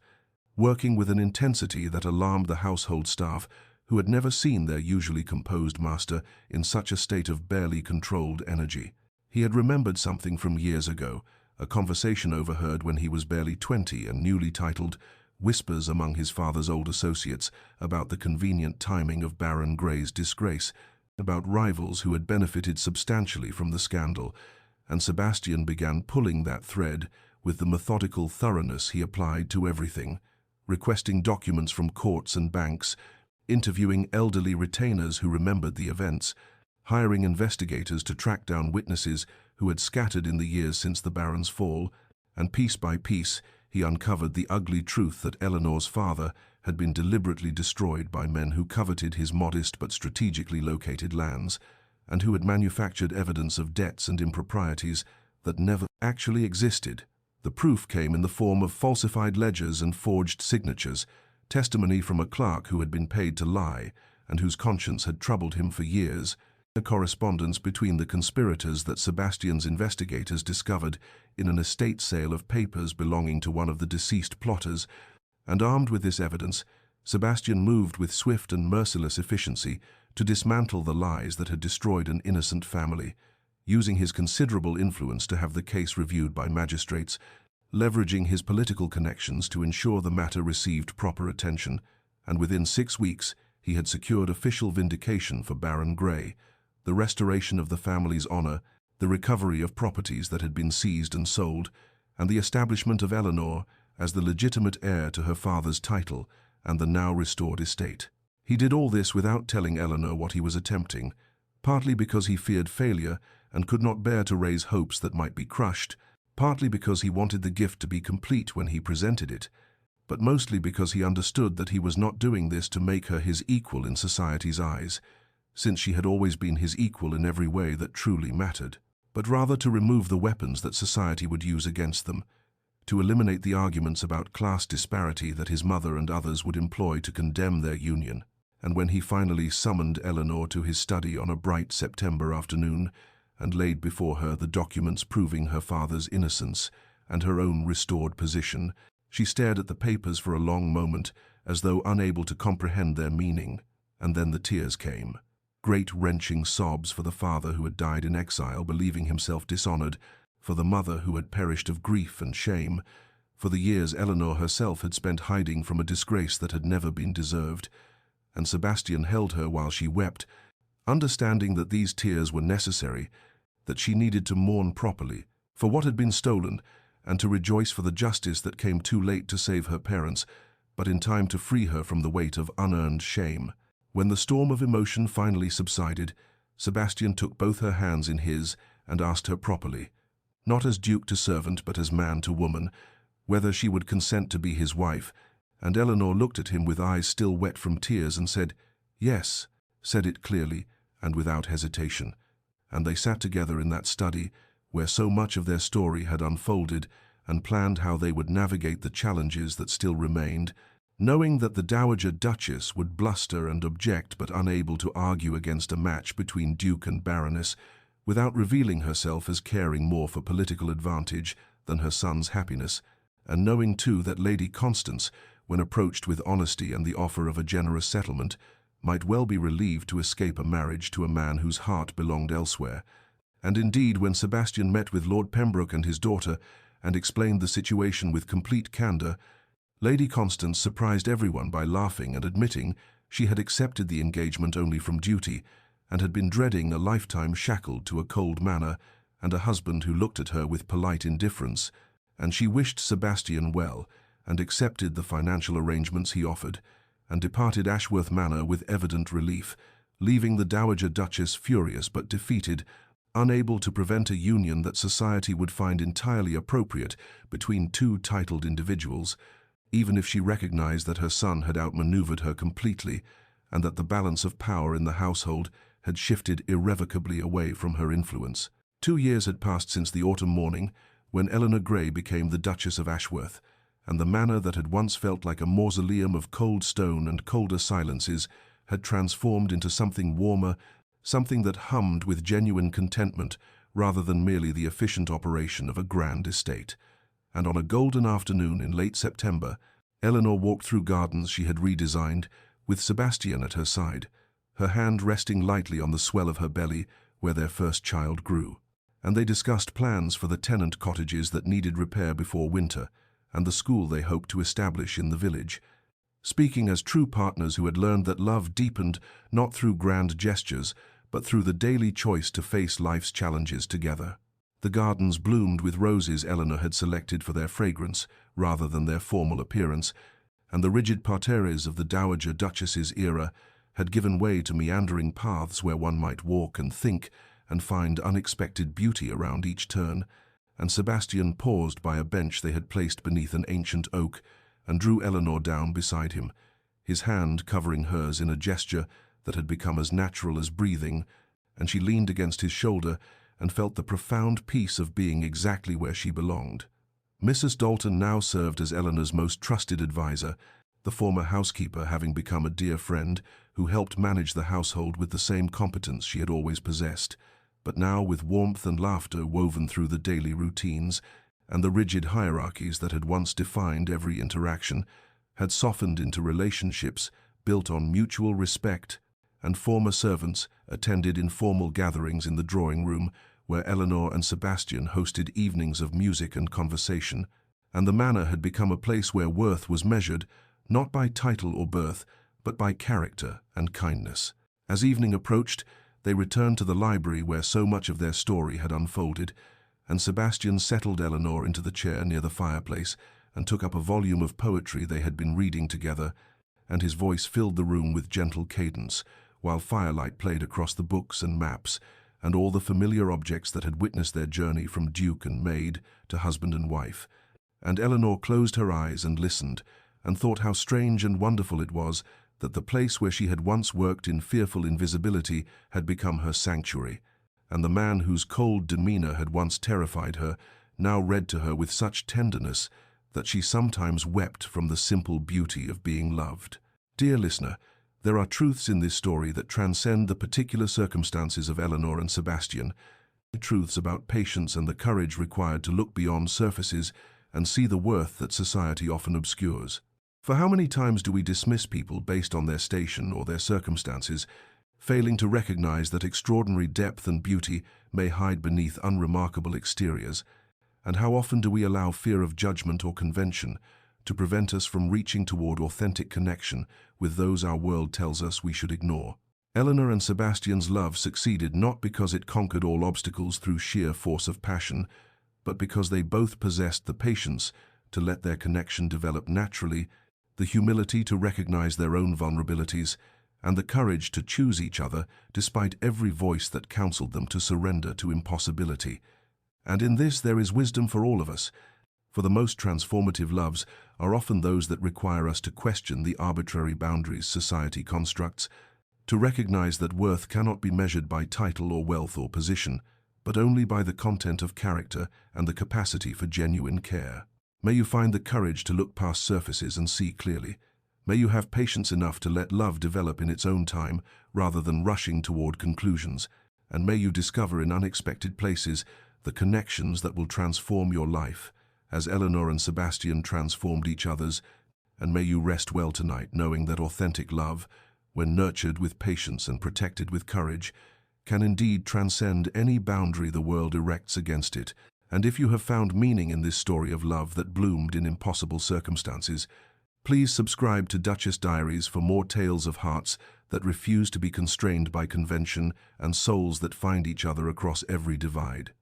working with an intensity that alarmed the household staff, who had never seen their usually composed master in such a state of barely controlled energy. He had remembered something from years ago, a conversation overheard when he was barely 20 and newly titled "Whispers Among His Father's Old Associates" about the convenient timing of Baron Grey's disgrace, about rivals who had benefited substantially from the scandal, and Sebastian began pulling that thread with the methodical thoroughness he applied to everything, requesting documents from courts and banks, interviewing elderly retainers who remembered the events, hiring investigators to track down witnesses who had scattered in the years since the Baron's fall, and piece by piece he uncovered the ugly truth that Eleanor's father had been deliberately destroyed by men who coveted his modest but strategically located lands, and who had manufactured evidence of debts and improprieties that never actually existed. The proof came in the form of falsified ledgers and forged signatures, testimony from a clerk who had been paid to lie and whose conscience had troubled him for years, a correspondence between the conspirators that Sebastian's investigators discovered in an estate sale of papers belonging to one of the deceased plotters, and armed with this evidence, Sebastian moved with swift and merciless efficiency to dismantle the lies that had destroyed an innocent family, using his considerable influence to have the case reviewed by magistrates, leveraging his political connections to ensure the matter received proper attention, and within 6 weeks he had secured official vindication for Baron Grey, the restoration of the family's honor, the recovery of properties that had been seized and sold, and the establishment of Eleanor as the legitimate heir to her father's title and the now restored estate. He did all this without telling Eleanor what he was attempting, partly because he feared failure and could not bear to raise hopes that might be crushed, partly because he wanted the gift to be complete when he presented it, but mostly because he understood that he was not doing this to make her his equal in society's eyes, since she had always been his equal in every way that truly mattered, but rather to remove the weapons that society would use against them, to eliminate the arguments about class disparity that his mother and others would employ to condemn their union. And when he finally summoned Eleanor to his study on a bright September afternoon and laid before her the documents proving her father's innocence and her own restored position, she stared at the papers for a long moment as though unable to comprehend their meaning, and then the tears came. Great wrenching sobs for the father who had died in exile, believing himself dishonored, for the mother who had perished of grief and shame, for the years Eleanor herself had spent hiding from a disgrace that had never been deserved, and Sebastian held her while she wept, understanding that these tears were necessary, that she needed to mourn properly for what had been stolen, and to rejoice for the justice that came too late to save her parents, but in time to free her from the weight of unearned shame. When the storm of emotion finally subsided, Sebastian took both her hands in his and asked her properly, not as duke to servant but as man to woman, whether she would consent to be his wife, and Eleanor looked at him with eyes still wet from tears and said, "Yes," said it clearly and without hesitation, and they sat together in that study where so much of their story had unfolded and planned how they would navigate the challenges that still remained, knowing that the Dowager Duchess would bluster and object but unable to argue against a match between Duke and Baroness, without revealing herself as caring more for political advantage than her son's happiness, and knowing too that Lady Constance, when approached with honesty and the offer of a generous settlement, might well be relieved to escape a marriage to a man whose heart belonged elsewhere. And indeed, when Sebastian met with Lord Pembroke and his daughter and explained the situation with complete candour, Lady Constance surprised everyone by laughing and admitting she had accepted the engagement only from duty, and had been dreading a lifetime shackled to a cold manor and a husband who looked at her with polite indifference, and she wished Sebastian well and accepted the financial arrangements he offered, and departed Ashworth Manor with evident relief, leaving the Dowager Duchess furious but defeated, unable to prevent a union that society would find entirely appropriate between two titled individuals, even if she recognized that her son had outmaneuvered her completely, and that the balance of power in the household had shifted irrevocably away from her influence. 2 years had passed since the autumn morning when Eleanor Grey became the Duchess of Ashworth, and the manor that had once felt like a mausoleum of cold stone and colder silences had transformed into something warmer, something that hummed with genuine contentment rather than merely the efficient operation of a grand estate. And on a golden afternoon in late September, Eleanor walked through gardens she had redesigned, with Sebastian at her side, her hand resting lightly on the swell of her belly where their first child grew. And they discussed plans for the tenant cottages that needed repair before winter, and the school they hoped to establish in the village, speaking as true partners who had learned that love deepened not through grand gestures, but through the daily choice to face life's challenges together. The gardens bloomed with roses Eleanor had selected for their fragrance rather than their formal appearance, and the rigid parterres of the Dowager Duchess's era had given way to meandering paths where one might walk and think and find unexpected beauty around each turn, and Sebastian paused by a bench they had placed beneath an ancient oak and drew Eleanor down beside him, his hand covering hers in a gesture that had become as natural as breathing, and she leaned against his shoulder and felt the profound peace of being exactly where she belonged. Mrs. Dalton now served as Eleanor's most trusted advisor, the former housekeeper having become a dear friend who helped manage the household with the same competence she had always possessed, but now with warmth and laughter woven through the daily routines, and the rigid hierarchies that had once defined every interaction had softened into relationships built on mutual respect, and former servants attended informal gatherings in the drawing room where Eleanor and Sebastian hosted evenings of music and conversation, and the manor had become a place where worth was measured not by title or birth, but by character and kindness. As evening approached, they returned to the library where so much of their story had unfolded, and Sebastian settled Eleanor into the chair near the fireplace and took up a volume of poetry they had been reading together, and his voice filled the room with gentle cadence, while firelight played across the books and maps and all the familiar objects that had witnessed their journey from Duke and Maid to husband and wife. And Eleanor closed her eyes and listened, and thought how strange and wonderful it was that the place where she had once worked in fearful invisibility had become her sanctuary, and the man whose cold demeanor had once terrified her now read to her with such tenderness that she sometimes wept from the simple beauty of being loved. Dear listener, there are truths in this story that transcend the particular circumstances of Eleanor and Sebastian, truths about patience and the courage required to look beyond surfaces and see the worth that society often obscures. For how many times do we dismiss people based on their station or their circumstances, failing to recognize that extraordinary depth and beauty may hide beneath unremarkable exteriors? And how often do we allow fear of judgment or convention to prevent us from reaching toward authentic connection with those our world tells us we should ignore? Eleanor and Sebastian's love succeeded not because it conquered all obstacles through sheer force of passion, but because they both possessed the patience to let their connection develop naturally, the humility to recognize their own vulnerabilities, and the courage to choose each other despite every voice that counseled them to surrender to impossibility. And in this there is wisdom for all of us, for the most transformative loves are often those that require us to question the arbitrary boundaries society constructs, to recognize that worth cannot be measured by title or wealth or position, but only by the content of character and the capacity for genuine care. May you find the courage to look past surfaces and see clearly. May you have patience enough to let love develop in its own time rather than rushing toward conclusions. and may you discover in unexpected places the connections that will transform your life, as Eleanor and Sebastian transformed each other's, and may you rest well tonight knowing that authentic love, when nurtured with patience and protected with courage, can indeed transcend any boundary the world erects against it. And if you have found meaning in this story of love that bloomed in impossible circumstances, please subscribe to Duchess Diaries for more tales of hearts that refuse to be constrained by convention and souls that find each other across every divide.